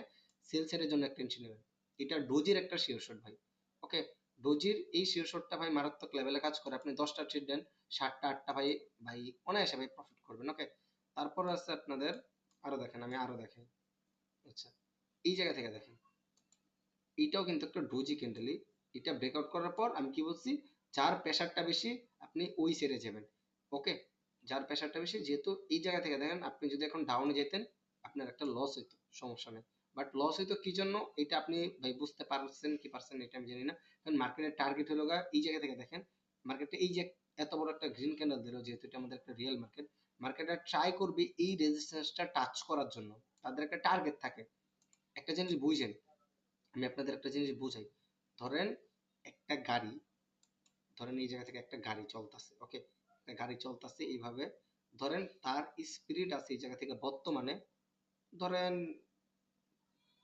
সেল সাইডের জন্য একটা এন্ট্রি নেবেন। এটা ডোজির একটা শিওর শট ভাই, ওকে, ডোজির এই শিওর শটটা ভাই মারাত্মক লেভেলে কাজ করে। আপনি 10টা ট্রেড দেন, 7টা 8টা ভাই, ভাই অনায়াসে ভাই প্রফিট করবেন, ওকে। তারপর আছে আপনাদের, আরো দেখেন, আমি আরো দেখাই। আচ্ছা, এই জায়গা থেকে দেখেন, এটাও কিন্তু একটা ডোজি ক্যান্ডেলই। এটা ব্রেকআউট করার পর আমি কি বলছি, যার প্রেসারটা বেশি আপনি ওই সেরে যাবেন, ওকে, যার প্রেসারটা বেশি, যেহেতু এই জায়গা থেকে দেখেন, আপনি যদি এখন ডাউনে যেতেন আপনার একটা লস হইতো, সমস্যা নেই, বাট লস হইতো কি জন্য, এটা আপনি ভাই বুঝতে পারছেন কি পারছেন এটা আমি জানি না, কারণ মার্কেটের টার্গেট হলো গা, এই জায়গা থেকে দেখেন, মার্কেটে এই যে এত বড় একটা গ্রিন ক্যান্ডেল দিল, যেহেতু এটা আমাদের একটা রিয়েল মার্কেট, মার্কেটটা ট্রাই করবে এই রেজিস্ট্যান্সটা টাচ করার জন্য, তাদের একটা টার্গেট থাকে। একটা জিনিস বুঝেন, আমি আপনাদের একটা জিনিস বুঝাই, ধরেন একটা গাড়ি, ধরেন এই জায়গা থেকে একটা গাড়ি চলতেছে, ওকে, একটা গাড়ি চলতেছে এইভাবে, ধরেন তার স্পিড আছে এই জায়গা থেকে বর্তমানে, ধরেন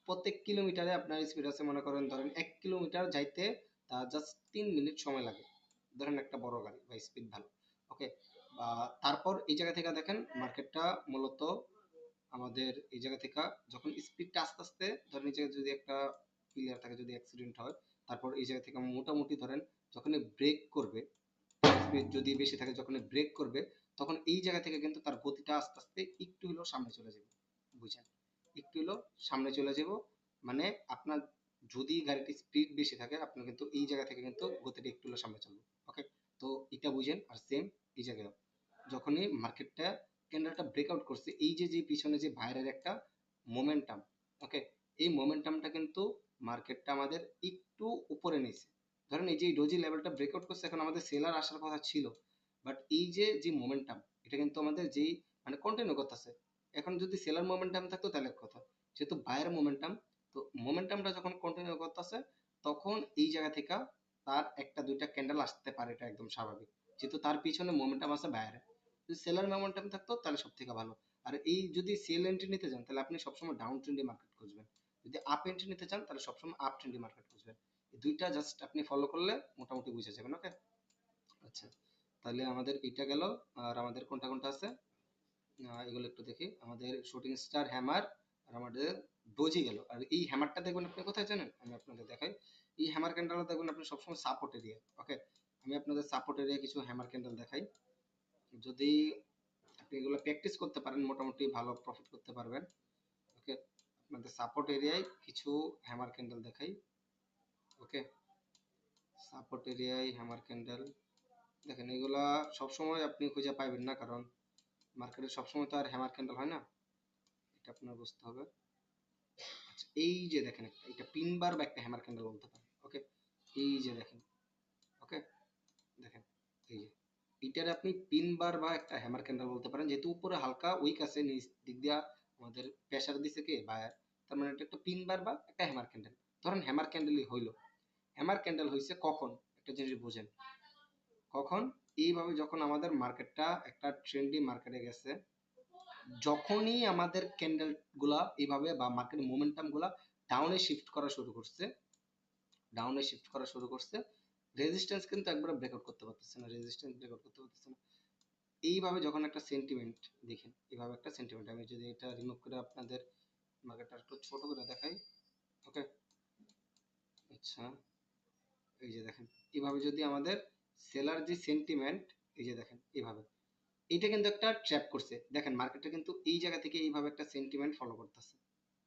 প্রত্যেক কিলোমিটারে আপনার স্পিড আছে, মনে করেন ধরেন 1 কিলোমিটার যাইতে তার জাস্ট 3 মিনিট সময় লাগে, ধরেন একটা বড় গাড়ি বা স্পিড ভালো, ওকে। তারপর এই জায়গা থেকে দেখেন মার্কেটটা মূলত আমাদের এই জায়গা থেকে যখন স্পিডটা আস্তে আস্তে, ধরেন এই জায়গায় যদি একটা প্লেয়ার থাকে, যদি অ্যাক্সিডেন্ট হয়, তারপর এই জায়গা থেকে মোটামুটি ধরেন যখন ব্রেক করবে, স্পিড যদি বেশি থাকে, যখন ব্রেক করবে, তখন এই জায়গা থেকে কিন্তু তার গতিটা আস্তে আস্তে একটু হলেও সামনে চলে যাবে, বুঝছেন, একটু হলেও সামনে চলে যাব, মানে আপনার যদি গাড়িটির স্পিড বেশি থাকে, আপনার কিন্তু এই জায়গা থেকে কিন্তু গতিটা একটু হলেও সামনে চলবে, ওকে। তো এটা বুঝেন। আর সেম এই জায়গায় যখনই মার্কেটটা ক্যান্ডেলটা ব্রেকআউট করছে, এই যে যে পিছনে যে বাইরের একটা মোমেন্টাম, ওকে, এই মোমেন্টামটা কিন্তু মার্কেটটা আমাদের একটু উপরে নিয়েছে। ধরেন এই যে ডোজি লেভেলটা ব্রেকআউট করছে, এখন আমাদের সেলার আসার কথা ছিল, বাট এই যে যে মোমেন্টাম, এটা কিন্তু আমাদের যেই মানে কন্টিনিউ করতেছে। এখন যদি সেলার মোমেন্টাম থাকতো তাহলে এক কথা, যেহেতু বায়ার মোমেন্টাম, তো মোমেন্টামটা যখন কন্টিনিউ করতেছে, তখন এই জায়গা থেকে তার একটা দুইটা ক্যান্ডেল আসতে পারে, এটা একদম স্বাভাবিক, যেহেতু তার পিছনে মোমেন্টাম আছে বায়ারে। যদি সেলার মোমেন্টাম থাকতো তাহলে সব থেকে ভালো। আর এই যদি সেল এন্ট্রি নিতে চান, তাহলে আপনি সবসময় ডাউন ট্রেন্ডি মার্কেট খুঁজবেন। যদি আপ এন্ট্রি নিতে চান, তাহলে সবসময় আপ ট্রেন্ডি মার্কেট খুঁজবেন। এই দুইটা জাস্ট আপনি ফলো করলে মোটামুটি বুঝে যাবেন, ওকে। আচ্ছা, তাহলে আমাদের এইটা গেল। আর আমাদের কোনটা কোনটা আছে, এগুলো একটু দেখি। আমাদের শুটিং স্টার, হ্যামার, আর আমাদের ডোজি গেল। আর এই হ্যামারটা দেখবেন আপনি কোথায় জানেন, আমি আপনাদের দেখাই। এই হ্যামার ক্যান্ডেলটা দেখবেন আপনি সবসময় সাপোর্ট এরিয়া, ওকে। আমি আপনাদের সাপোর্ট এরিয়া কিছু হ্যামার ক্যান্ডেল দেখাই। যদি আপনি এগুলো প্র্যাকটিস করতে পারেন, মোটামুটি ভালো প্রফিট করতে পারবেন, ওকে। আপনাদের সাপোর্ট এরিয়ায় কিছু হ্যামার ক্যান্ডেল দেখাই, ওকে। সাপোর্ট এরিয়ায় হ্যামার ক্যান্ডেল দেখেন, এগুলা সবসময় আপনি খুঁজে পাইবেন না, কারণ মার্কেটে সবসময় তো আর হ্যামার ক্যান্ডেল হয় না, এটা আপনার বুঝতে হবে। আচ্ছা, এই যে দেখেন একটা, এটা পিন বার বা একটা হ্যামার ক্যান্ডেল বলতে পারেন, ওকে। এই যে দেখেন, ওকে, দেখেন, এই যে এটার আপনি পিন বার বা একটা হ্যামার ক্যান্ডেল বলতে পারেন, যেহেতু উপরে হালকা উইক আছে, নিচ দিক দিয়া আমাদের প্রেসার দিছে কে বায়ার, তার মানে এটা একটা পিন বার বা একটা হ্যামার ক্যান্ডেল। ধরেন হ্যামার ক্যান্ডেলই হইলো, হ্যামার ক্যান্ডেল হইছে কখন, একটা জিনিস বুঝেন, কখন, এইভাবে যখন আমাদের মার্কেটটা একটা ট্রেন্ডি মার্কেটে গেছে, যখনই আমাদের ক্যান্ডেল গুলা এইভাবে বা মার্কেট মোমেন্টাম গুলা ডাউনে শিফট করা শুরু করছে, ডাউনে শিফট করা শুরু করছে, রেজিস্ট্যান্স কিন্তু একবারে ব্রেকআউট করতে পারতেছে না, রেজিস্ট্যান্স ব্রেকআউট করতে পারতেছে না। এইভাবে যখন একটা সেন্টিমেন্ট দেখেন, এইভাবে একটা সেন্টিমেন্ট, আমি যদি এটা রিমুভ করে আপনাদের মার্কেটটা একটু ছোট করে দেখাই, ওকে। আচ্ছা, এই যে দেখেন, এইভাবে যদি আমাদের সেলার যে সেন্টিমেন্ট, এই যে দেখেন এইভাবে, এইটা কিন্তু একটা ট্র্যাপ করছে, দেখেন মার্কেটটা কিন্তু এই জায়গা থেকে এইভাবে একটা সেন্টিমেন্ট ফলো করতেছে,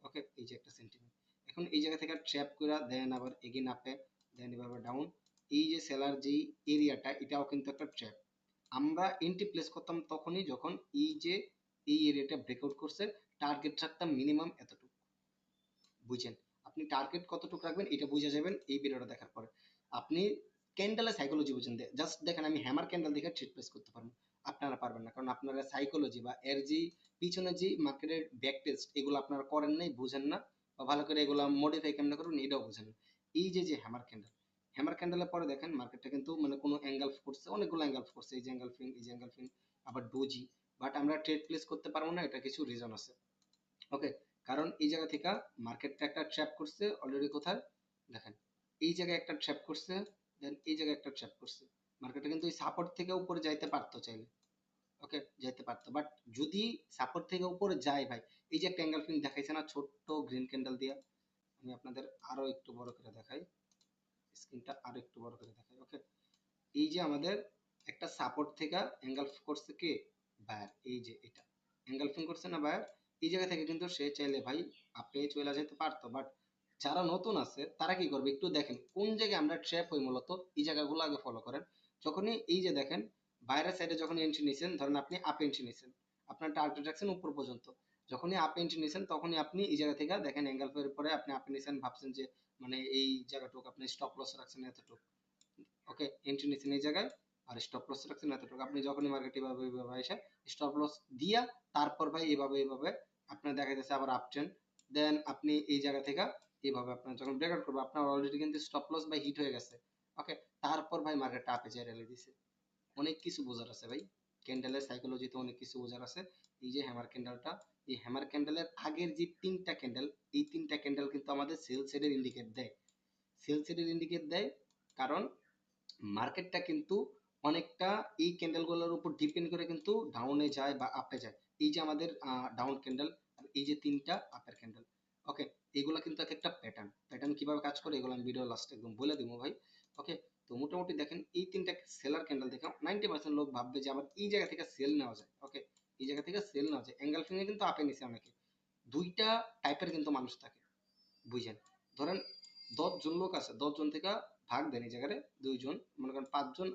ওকে, এই যে একটা সেন্টিমেন্ট, এখন এই জায়গা থেকে ট্র্যাপ করে দেন, আবার এগেন আপে, দেন এভাবে ডাউন, এই যে সেলার যেই এরিয়াটা, এটাও কিন্তু একটা ট্র্যাপ। আমরা এন্ট্রি প্লেস করতাম তখনই যখন এই যে এই এরিয়াটা ব্রেকআউট করছে, টার্গেট রাখতাম মিনিমাম এতটুকু। বুঝেন? আপনি টার্গেট কতটুকু রাখবেন এটা বুঝে যাবেন এই ভিডিওটা দেখার পরে। আপনি ক্যান্ডেলের সাইকোলজি বুঝেন, জাস্ট দেখেন আমি হ্যামার ক্যান্ডেল দেখে ট্রেড প্লেস করতে পারবো, আপনারা পারবেন না, কারণ আপনারা সাইকোলজি বা এর যে পিছনে যে মার্কেটের ব্যাক টেস্ট এগুলো আপনারা করেন নাই, বুঝেন না, বা ভালো করে এগুলো মডিফাই কেমন করবেন এটাও বুঝেন না। এই যে যে হ্যামার ক্যান্ডেলের পরে দেখেন মার্কেটটা কিন্তু মানে কোনো অ্যাঙ্গেল করছে, অনেকগুলো অ্যাঙ্গেল করছে, এই যে অ্যাঙ্গেল ফিং, এই যে অ্যাঙ্গেল ফিং, আবার ডোজি, বাট আমরা ট্রেড প্লেস করতে পারবো না, এটা কিছু রিজন আছে। ওকে, কারণ এই জায়গা থেকে মার্কেটটা একটা ট্র্যাপ করছে অলরেডি, কোথায় দেখেন, এই জায়গায় একটা ট্র্যাপ করছে, দেন এই জায়গায় একটা ট্র্যাপ করছে। মার্কেটে কিন্তু এই সাপোর্ট থেকে উপরে যাইতে পারতো চাইলে, ওকে যাইতে পারতো, বাট যদি সাপোর্ট থেকে উপরে যায় ভাই, এই যে একটা অ্যাঙ্গেল ফিং দেখাইছে না ছোট্ট গ্রিন ক্যান্ডেল দিয়া, আমি আপনাদের আরো একটু বড় করে দেখাই, স্ক্রিনটা আরো একটু বড় করে দেখাই। ওকে, এই যে আমাদের একটা সাপোর্ট থেকে এঙ্গালফ করছে কে, বায়ার, এই যে এটা এঙ্গালফিং করছে না বায়ার, এই জায়গা থেকে কিন্তু সে চাইলে ভাই আপে চলে যেতে পারতো, বাট যারা নতুন আছে তারা কি করবে একটু দেখেন কোন জায়গায় আমরা ট্র্যাপ হই, মূলত এই জায়গাগুলো আগে ফলো করেন। যখনই এই যে দেখেন বাইরের সাইডে যখন এন্ট্রি নিছেন, ধরেন আপনি আপ এন্ট্রি নিছেন, আপনার টার্গেট রাখছেন উপর পর্যন্ত, যখনই আপ এন্ট্রি নিছেন তখনই আপনি এই জায়গা থেকে দেখেন এঙ্গেলফের পরে আপনি আপে নিছেন, ভাবছেন যে মানে এই জায়গাটুকু আপনি স্টপ লস রাখছেন এতটুকু, ওকে এন্ট্রি নিচ্ছেন এই জায়গায়, আর স্টপ লস রাখছেন এতটুকু, আপনি যখনই মার্কেট এভাবে এভাবে এসে স্টপ লস দিয়া তারপর ভাই এভাবে এভাবে আপনার দেখা যাচ্ছে আবার আপ ট্রেন্ড, দেন আপনি এই জায়গা থেকে এইভাবে আপনার যখন ব্রেকআউট করবে আপনার অলরেডি কিন্তু স্টপ লস ভাই হিট হয়ে গেছে। ওকে, তারপর ভাই মার্কেটটা আপে যায় র্যালি দিছে। অনেক কিছু বোঝার আছে ভাই, ক্যান্ডেলের সাইকোলজিতে অনেক কিছু বোঝার আছে। এই যে হ্যামার ক্যান্ডেলটা, এই হ্যামার ক্যান্ডেলের আগের যে তিনটা ক্যান্ডেল, এই তিনটা ক্যান্ডেল কিন্তু আমাদের সেল সাইডের ইন্ডিকেট দেয়, সেল সাইডের ইন্ডিকেট দেয়, কারণ মার্কেটটা কিন্তু অনেকটা এই ক্যান্ডেলগুলোর উপর ডিপেন্ড করে কিন্তু ডাউনে যায় বা আপে যায়। এই যে আমাদের ডাউন ক্যান্ডেল, আর এই যে তিনটা আপের ক্যান্ডেল, ওকে, এগুলো কিন্তু এক একটা প্যাটার্ন, প্যাটার্ন কিভাবে কাজ করে এগুলো আমি ভিডিও লাস্টে একদম বলে দিব ভাই। ওকে, তো মোটামুটি দেখেন এই তিনটা সেলার ক্যান্ডেল দেখে 90% লোক ভাববে যে আবার এই জায়গা থেকে সেল নেওয়া যায়। ওকে, এই জায়গা থেকে সেল নেওয়া যায়, অ্যাঙ্গেল ফিঙ্গে কিন্তু আপে নিছে অনেকে, দুইটা টাইপের কিন্তু মানুষ থাকে, বুঝেন? ধরেন 10 জন লোক আছে, 10 জন থেকে ভাগ দেন এই জায়গায়, 2 জন, মনে করেন 5 জন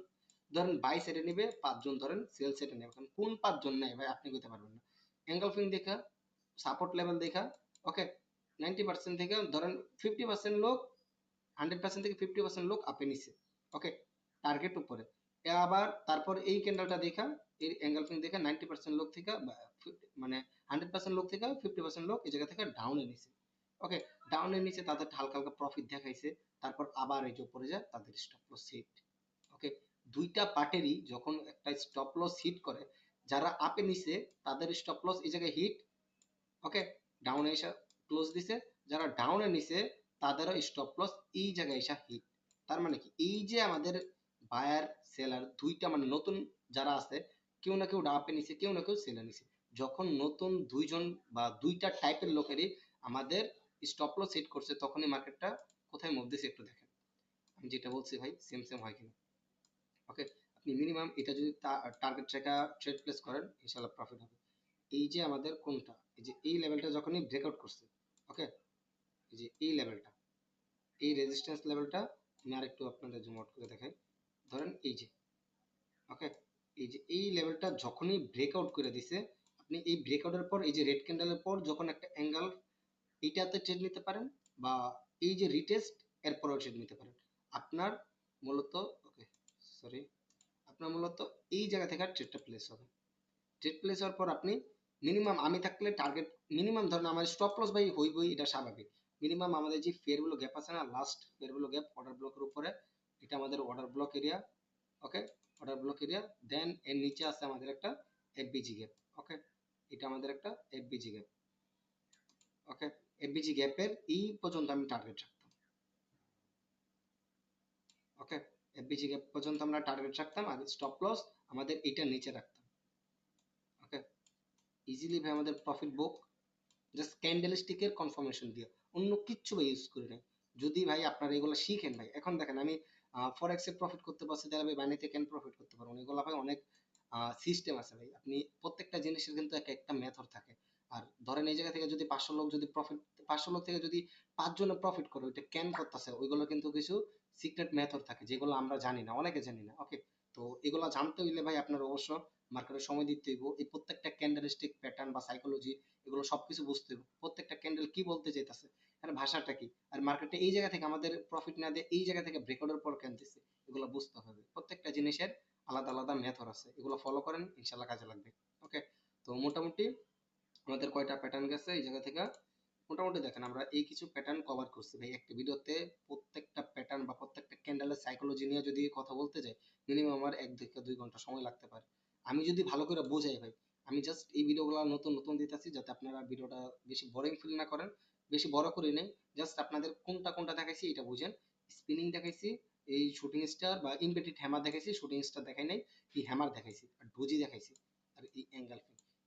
ধরেন বাই সাইডে নিবে, 5 জন ধরেন সেল সাইডে নেবে, কারণ কোন 5 জন নেয় ভাই আপনি কইতে পারবেন না। এঙ্গলফিং দেখা, সাপোর্ট লেভেল দেখা, ওকে, 90% থেকে ধরেন 50% লোক, 100% থেকে 50% লোক আপে নিছে, ওকে, টার্গেট উপরে। আবার তারপর এই ক্যান্ডেলটা দেখা, এই এঙ্গলফিং দেখা 90% লোক থেকে মানে 100% লোক থেকে 50% লোক এই জায়গা থেকে ডাউনে নিছে। ওকে, ডাউনের নিচে তাদের হালকা হালকা প্রফিট দেখাইছে, তারপর আবার এই যে উপরে যায় তাদের স্টপ লস হিট। ওকে, দুইটা পার্টেরই যখন একটা স্টপ লস হিট করে, যারা আপে নিছে তাদের স্টপ লস এই জায়গায় হিট, ওকে, ডাউনে এসে ক্লোজ দিছে, যারা ডাউনে নিছে তাদেরও স্টপ লস এই জায়গায় এসে হিট। তার মানে কি এই যে আমাদের বায়ার সেলার দুইটা মানে নতুন যারা আছে, কেউ না কেউ আপে নিছে, কেউ না কেউ সেলে নিছে, যখন নতুন 2 জন বা দুইটা টাইপের লোকেরই আমাদের স্টপ লস হিট করছে, তখনই মার্কেটটা কোথায় মুভ দিছে একটু দেখেন, আমি যেটা বলছি ভাই সেম সেম হয় কিনা। ওকে, আপনি মিনিমাম এটা যদি টার্গেট রেখা ট্রেড প্লেস করেন ইনশাল্লাহ প্রফিট হবে। এই যে আমাদের কোনটা, এই যে এই লেভেলটা যখনই ব্রেকআউট করছে, ওকে, এই যে এই লেভেলটা, এই রেজিস্ট্যান্স লেভেলটা আমি আরেকটু আপনাদের জুম আউট করে দেখাই, ধরেন এই যে, ওকে, এই যে এই লেভেলটা যখনই ব্রেকআউট করে দিছে, আপনি এই ব্রেকআউটের পর এই যে রেড ক্যান্ডেলের পর যখন একটা অ্যাঙ্গেল এইটাতে ট্রেড নিতে পারেন, বা এই যে রিটেস্ট এরপরেও ট্রেড নিতে পারেন। আপনার মূলত, ওকে সরি, আপনার মূলত এই জায়গা থেকে ট্রেডটা প্লেস হবে, ট্রেড প্লেস হওয়ার পর আপনি মিনিমাম, আমি থাকলে টার্গেট মিনিমাম ধরেন আমার স্টপ লস ভাই হইবই, এটা স্বাভাবিক। মিনিমাম আমাদের যে ফেয়ার ভ্যালু গ্যাপ আছে না, last fair value gap order ব্লকের উপরে, এটা আমাদের অর্ডার ব্লক এরিয়া। ওকে, অর্ডার ব্লক এরিয়া, দেন এর নিচে আছে আমাদের একটা এফবিজি গ্যাপ। ওকে, এটা আমাদের একটা এফবিজি গ্যাপ। ওকে, এফবিজি গ্যাপের এই পর্যন্ত আমি টার্গেট রাখতাম। ওকে, এফবিজি গ্যাপ পর্যন্ত আমরা টার্গেট রাখতাম, আর স্টপ লস আমাদের এটার নিচে রাখতাম। ওকে, ইজিলি ভাই আমাদের প্রফিট বুক জাস্ট ক্যান্ডেলস্টিকের কনফার্মেশন দিয়ে, অন্য কিচ্ছু ভাই ইউজ করি নাই। যদি ভাই আপনারা এগুলো শিখেন ভাই, এখন দেখেন আমি ফরেক্সে প্রফিট করতে পারছি, তাহলে ভাই বাইনাতে কেন প্রফিট করতে পারবো না? এগুলো ভাই অনেক সিস্টেম আছে ভাই, আপনি প্রত্যেকটা জিনিসের কিন্তু এক একটা মেথড থাকে। আর ধরেন এই জায়গা থেকে যদি 500 লোক যদি প্রফিট, 500 লোক থেকে যদি 5 জনে প্রফিট করে, ওইটা কেন করতেছে, ওইগুলো কিন্তু কিছু সিক্রেট মেথড থাকে যেগুলো আমরা জানি না, অনেকে জানি না। ওকে, তো এগুলা জানতে হইলে ভাই আপনার অবশ্য মার্কেটে সময় দিতে হইব, এই প্রত্যেকটা ক্যান্ডেলস্টিক প্যাটার্ন বা সাইকোলজি এগুলো সবকিছু বুঝতে হইব, প্রত্যেকটা ক্যান্ডেল কি বলতে চাইতেছে, এর ভাষাটা কি, আর মার্কেটে এই জায়গা থেকে আমাদের প্রফিট না দিয়ে এই জায়গা থেকে ব্রেকআউটের পর কেনতেছে, এগুলো বুঝতে হবে। প্রত্যেকটা জিনিসের আলাদা আলাদা মেথড আছে, এগুলো ফলো করেন ইনশাল্লাহ কাজে লাগবে। ওকে, তো মোটামুটি আমাদের কয়টা প্যাটার্ন গেছে এই জায়গা থেকে, মোটামুটি দেখেন আমরা এই কিছু প্যাটার্ন কভার করছি ভাই একটা ভিডিওতে। প্রত্যেকটা প্যাটার্ন বা প্রত্যেকটা ক্যান্ডেলের সাইকোলজি নিয়ে যদি কথা বলতে যাই, মিনিমাম আমার 1 থেকে 2 ঘন্টা সময় লাগতে পারে। আমি যদি ভালো করে বোঝাই ভাই, আমি জাস্ট এই ভিডিওগুলো নতুন নতুন দিতেছি যাতে আপনারা ভিডিওটা বেশি বোরিং ফিল না করেন, বেশি বড় করে নেই, জাস্ট আপনাদের কোনটা কোনটা দেখাইছি এটা বুঝেন। স্পিনিং দেখাইছি, এই শুটিং স্টার বা ইনভার্টেড হ্যামার দেখাইছি, শুটিং স্টার দেখাই নাই, এই হ্যামার দেখাইছি আর ডোজি দেখাইছি, আর এই অ্যাঙ্গেল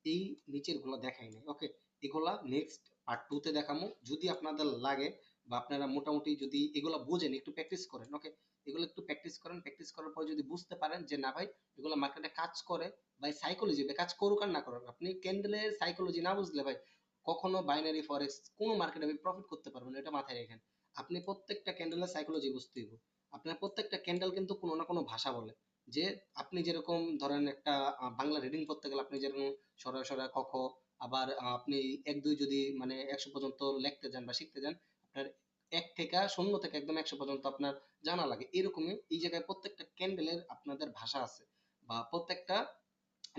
এই নিচের গুলো দেখাই নাই। ওকে, এগুলা নেক্সট পার্ট 2 তে দেখামু যদি আপনাদের লাগে, বা আপনারা মোটামুটি যদি এগুলা বোঝেন, একটু প্র্যাকটিস করেন। ওকে, এগুলো একটু প্র্যাকটিস করেন, প্র্যাকটিস করার পর যদি বুঝতে পারেন যে না ভাই এগুলো মার্কেটে কাজ করে, ভাই সাইকোলজি কাজ করুক আর না করুক, আপনি ক্যান্ডেলের সাইকোলজি না বুঝলে ভাই কখনো বাইনারি ফরেক্স কোনো মার্কেটে আপনি প্রফিট করতে পারবেন না, এটা মাথায় রাখেন। আপনি প্রত্যেকটা ক্যান্ডেলের সাইকোলজি বুঝতে হইব। আপনার প্রত্যেকটা ক্যান্ডেল কিন্তু কোনো না কোনো ভাষা বলে, যে আপনি যেরকম ধরেন একটা বাংলা রিডিং করতে গেলে আপনি যেরকম সরাসরি সরা ক খ, আবার আপনি 1 2 যদি মানে 100 পর্যন্ত লিখতে যান বা শিখতে যান, আপনার 1 থেকে 0 থেকে একদম 100 পর্যন্ত আপনার জানা লাগে। এরকমই এই জায়গায় প্রত্যেকটা ক্যান্ডেলের আপনাদের ভাষা আছে, বা প্রত্যেকটা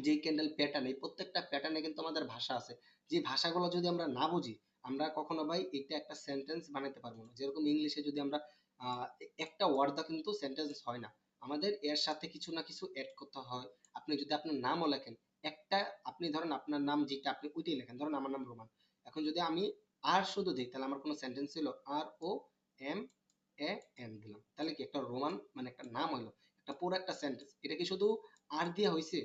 যে ক্যান্ডেল প্যাটার্ন, এই প্রত্যেকটা প্যাটার্নে কিন্তু আমাদের ভাষা আছে। যে ভাষাগুলো যদি আমরা না বুঝি, আমরা কখনো ভাই এটা একটা সেন্টেন্স বানাতে পারবো না। যেরকম ইংলিশে যদি আমরা একটা ওয়ার্ড দা কিন্তু সেন্টেন্স হয় না, আমাদের এর সাথে কিছু না কিছু অ্যাড করতে হয়। আপনি যদি আপনার নামও লেখেন, একটা আপনি ধরেন আপনার নাম যেটা আপনি ওইটাই লেখেন, ধরেন আমার নাম রোমান, এখন যদি আমি আর শুধু দিই তাহলে আমার কোনো সেন্টেন্স ছিল, ROMAN দিলাম, তাহলে কি একটা রোমান মানে একটা নাম হইলো, একটা পুরো একটা সেন্টেন্স। এটা কি শুধু আর দিয়ে হয়েছে,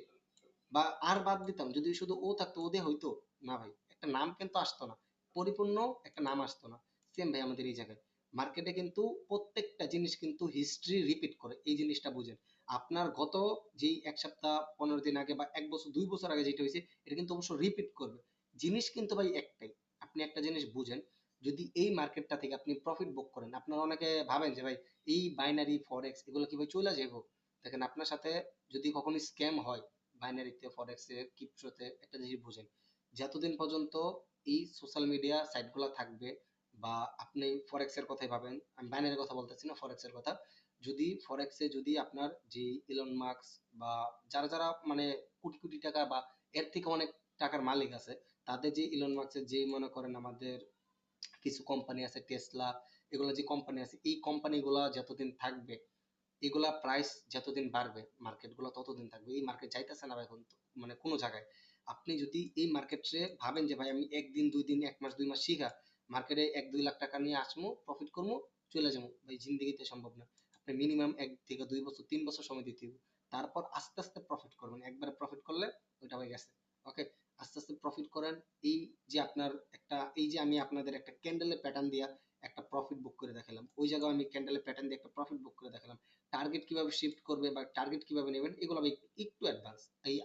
বা আর বাদ দিতাম যদি শুধু ও থাকতো, ও দিয়ে হইতো না ভাই, একটা নাম কিন্তু আসতো না, পরিপূর্ণ একটা নাম আসতো না। সেম ভাই আমাদের এই জায়গায় মার্কেটে কিন্তু প্রত্যেকটা জিনিস কিন্তু হিস্ট্রি রিপিট করে, এই জিনিসটা বুঝেন। আপনার গত যেই 1 সপ্তাহ 15 দিন আগে বা 1 বছর 2 বছর আগে যেটা হয়েছে, এটা কিন্তু অবশ্য রিপিট করবে। জিনিস কিন্তু ভাই একটাই, আপনি একটা জিনিস বুঝেন, যদি এই মার্কেটটা থেকে আপনি প্রফিট বুক করেন, আপনারা অনেকে ভাবেন যে ভাই এই বাইনারি ফরেক্স এগুলো কি ভাই চলে যাবো, দেখেন আপনার সাথে যদি কখনো স্ক্যাম হয় বাইনারিতে ফরেক্সে ক্রিপ্টোতে, একটা জিনিস বুঝেন, যতদিন পর্যন্ত এই সোশ্যাল মিডিয়া সাইটগুলো থাকবে, বা আপনি ফরেক্সের কথাই ভাবেন, আমি বাইনারির কথা বলতেছি না, ফরেক্সের কথা, যদি ফরেক্সে যদি আপনার যে ইলন মাস্ক বা যারা যারা মানে কোটি কোটি টাকা বা এর থেকে অনেক টাকার মালিক আছে, তাদের যে ইলন মাস্কের যে মনে করেন আমাদের কিছু কোম্পানি আছে টেসলা, এগুলো যে কোম্পানি আছে, এই কোম্পানিগুলো যতদিন থাকবে, এগুলা প্রাইস যতদিন বাড়বে মার্কেট গুলো ততদিন থাকবে। এই মার্কেট যাইতেছে না ভাই এখন মানে কোনো জায়গায়। আপনি যদি এই মার্কেটে ভাবেন যে ভাই আমি একদিন 2 দিন 1 মাস 2 মাস শিখা মার্কেটে 1 2 লাখ টাকা নিয়ে আসবো, প্রফিট করবো, চলে যাবো, ভাই জিন্দিগিতে সম্ভব না। আপনি মিনিমাম 1 থেকে 2 বছর 3 বছর সময় দিতে হবে, তারপর আস্তে আস্তে প্রফিট করবেন। একবারে প্রফিট করলে ওইটা হয়ে গেছে। ওকে, আস্তে আস্তে প্রফিট করেন। এই যে আপনার একটা, এই যে আমি আপনাদের একটা ক্যান্ডেলের প্যাটার্ন দিয়া একটা প্রফিট বুক করে দেখালাম, ওই জায়গায় আমি ক্যান্ডেলের প্যাটার্ন দিয়ে একটা প্রফিট বুক করে দেখালাম। টার্গেট কিভাবে শিফট করবে বা টার্গেট কিভাবে নেবেন, এগুলো আমি একটু অ্যাডভান্স, এই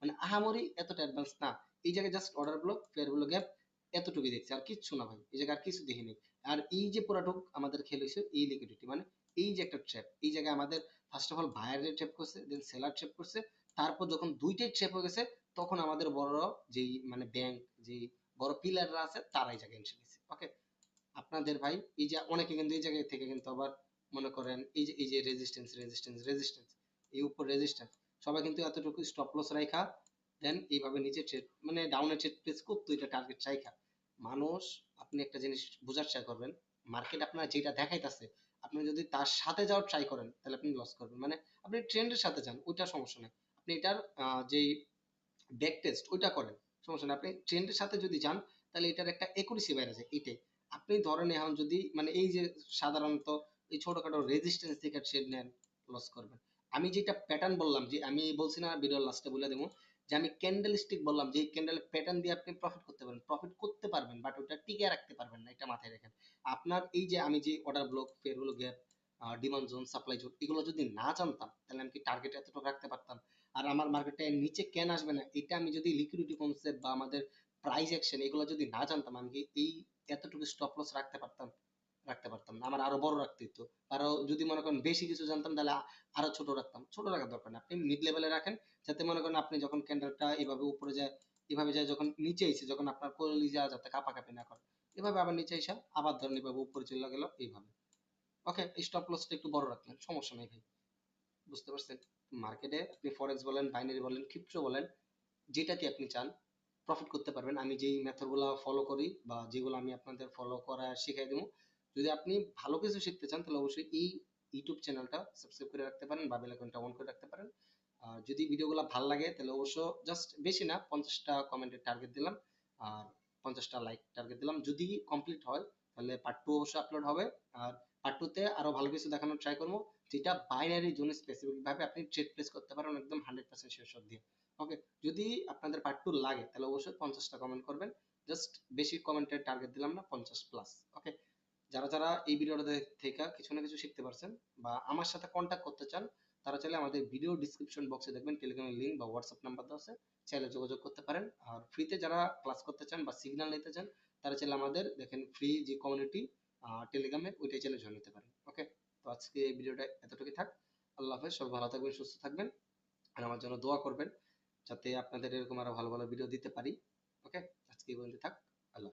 মানে আহামরি এতটা অ্যাডভান্স না। এই জায়গায় just order block, fair block gap, এতটুকুই দেখছি, আর কিচ্ছু না ভাই, এই জায়গায় আর কিছু দেখিনি। আর এই যে পুরাটুক আমাদের খেল হয়েছে এই লিকুইডিটি, মানে এই যে একটা ট্র্যাপ, এই জায়গায় আমাদের ফার্স্ট অফ অল বায়ারের ট্র্যাপ করছে, দেন সেলার ট্র্যাপ করছে, তারপর যখন দুইটাই ট্র্যাপ হয়ে গেছে, তখন আমাদের বড় যেই মানে ব্যাংক, যেই বড় পিলাররা আছে তারা এই জায়গায় এসে গেছে। ওকে, আপনাদের ভাই এই যে অনেকে কিন্তু এই জায়গায় থেকে কিন্তু আবার মনে করেন এই যে রেজিস্ট্যান্স, এই উপর রেজিস্ট্যান্স, সবাই কিন্তু এতটুকু স্টপ লস রাখা, দেন এইভাবে নিচে ট্রেড মানে ডাউনে ট্রেড প্লেস করতো, এটা টার্গেট রাখা। মানুষ, আপনি একটা জিনিস বোঝার ট্রাই করবেন, মার্কেট আপনার যেটা দেখাইতেছে, আপনি যদি তার সাথে যাওয়ার ট্রাই করেন তাহলে আপনি লস করবেন। মানে আপনি ট্রেন্ডের সাথে যান, ওইটা সমস্যা নেই, আপনি এটার যেই ব্যাক টেস্ট ওইটা করেন, সমস্যা নেই। আপনি ট্রেন্ডের সাথে যদি যান তাহলে এটার একটা একুরেসি বেড়ে যায়, এটাই। আপনি ধরেন এখন যদি মানে এই যে সাধারণত এই ছোটখাটো রেজিস্ট্যান্স থেকে ট্রেড নেন, লস করবেন। আমি যেটা প্যাটার্ন বললাম, যে আমি বলছি না ভিডিওর লাস্টে বলে দেবো, যে আমি ক্যান্ডেল স্টিক বললাম, যে ক্যান্ডেল প্যাটার্ন দিয়ে আপনি প্রফিট করতে পারবেন, বাট ওটা টিকে রাখতে পারবেন না, এটা মাথায় রাখেন। আপনার এই যে আমি যে order block, fair block gap, demand zone, supply zone, এগুলো যদি না জানতাম তাহলে আমি কি টার্গেট এতটুকু রাখতে পারতাম? আর আমার মার্কেটে নিচে কেন আসবে না, এটা আমি যদি লিকুইডিটি কনসেপ্ট বা আমাদের প্রাইস অ্যাকশন এগুলো যদি না জানতাম, আমি কি এই এতটুকু স্টপ লস রাখতে পারতাম? রাখতে পারতাম না, আমার আরো বড় রাখতে হতো। আরো যদি মনে করেন বেশি কিছু জানতাম তাহলে আরো ছোট রাখতাম। ছোট রাখার দরকার নেই, আপনি মিড লেভেলে রাখেন, যাতে মনে করেন আপনি যখন ক্যান্ডেলটা এভাবে উপরে যায়, এভাবে যায়, যখন নিচে এসে যখন আপনার কলিজা যাতে কাঁপাকাঁপি না করে, এভাবে আবার নিচে এসে আবার ধরেন এভাবে উপরে চলে গেল এইভাবে। ওকে, স্টপ লসটা একটু বড় রাখলেন, সমস্যা নাই ভাই। বুঝতে পারছেন? মার্কেটে আপনি ফরেক্স বলেন, বাইনারি বলেন, ক্রিপ্টো বলেন, যেটাতে আপনি চান প্রফিট করতে পারবেন। আমি যেই মেথডগুলো ফলো করি বা যেগুলো আমি আপনাদের ফলো করা শিখাই দেবো, যদি আপনি ভালো কিছু শিখতে চান তাহলে অবশ্যই এই ইউটিউব চ্যানেলটা সাবস্ক্রাইব করে রাখতে পারেন বা বেল আইকনটা অন করে রাখতে পারেন। আর যদি ভিডিওগুলো ভালো লাগে তাহলে অবশ্য জাস্ট বেশি না 50টা কমেন্টের টার্গেট দিলাম, আর 50টা লাইক টার্গেট দিলাম। যদি কমপ্লিট হয় তাহলে পার্ট টু অবশ্যই আপলোড হবে। আর পার্ট টু তে আরো ভালো কিছু দেখানোর ট্রাই করবো, যেটা বাইনারির জন্য স্পেসিফিক ভাবে আপনি ট্রেড প্লেস করতে পারেন একদম 100% শেষ দিয়ে। ওকে, যদি আপনাদের পার্ট টু লাগে তাহলে অবশ্যই 50টা কমেন্ট করবেন। জাস্ট বেশি কমেন্টের টার্গেট দিলাম না, 50 প্লাস। ওকে, যারা যারা এই ভিডিওটা থেকে কিছু না কিছু শিখতে পারছেন বা আমার সাথে কন্ট্যাক্ট করতে চান, তারা চাইলে আমাদের ভিডিও ডিসক্রিপশন বক্সে দেখবেন টেলিগ্রামের লিঙ্ক বা হোয়াটসঅ্যাপ নাম্বার দেওয়া আছে, চাইলে যোগাযোগ করতে পারেন। আর ফ্রিতে যারা ক্লাস করতে চান বা সিগন্যাল নিতে চান, তারা চাইলে আমাদের দেখেন ফ্রি যে কমিউনিটি টেলিগ্রামে, ওইটাই চাইলে জয়েন নিতে পারেন। ওকে, তো আজকে এই ভিডিওটা এতটুকুই থাক। আল্লাহ হাফেজ, সবাই ভালো থাকবেন, সুস্থ থাকবেন, আর আমার জন্য দোয়া করবেন যাতে আপনাদের এরকম আরো ভালো ভালো ভিডিও দিতে পারি। ওকে, আজকে এই পর্যন্ত থাক।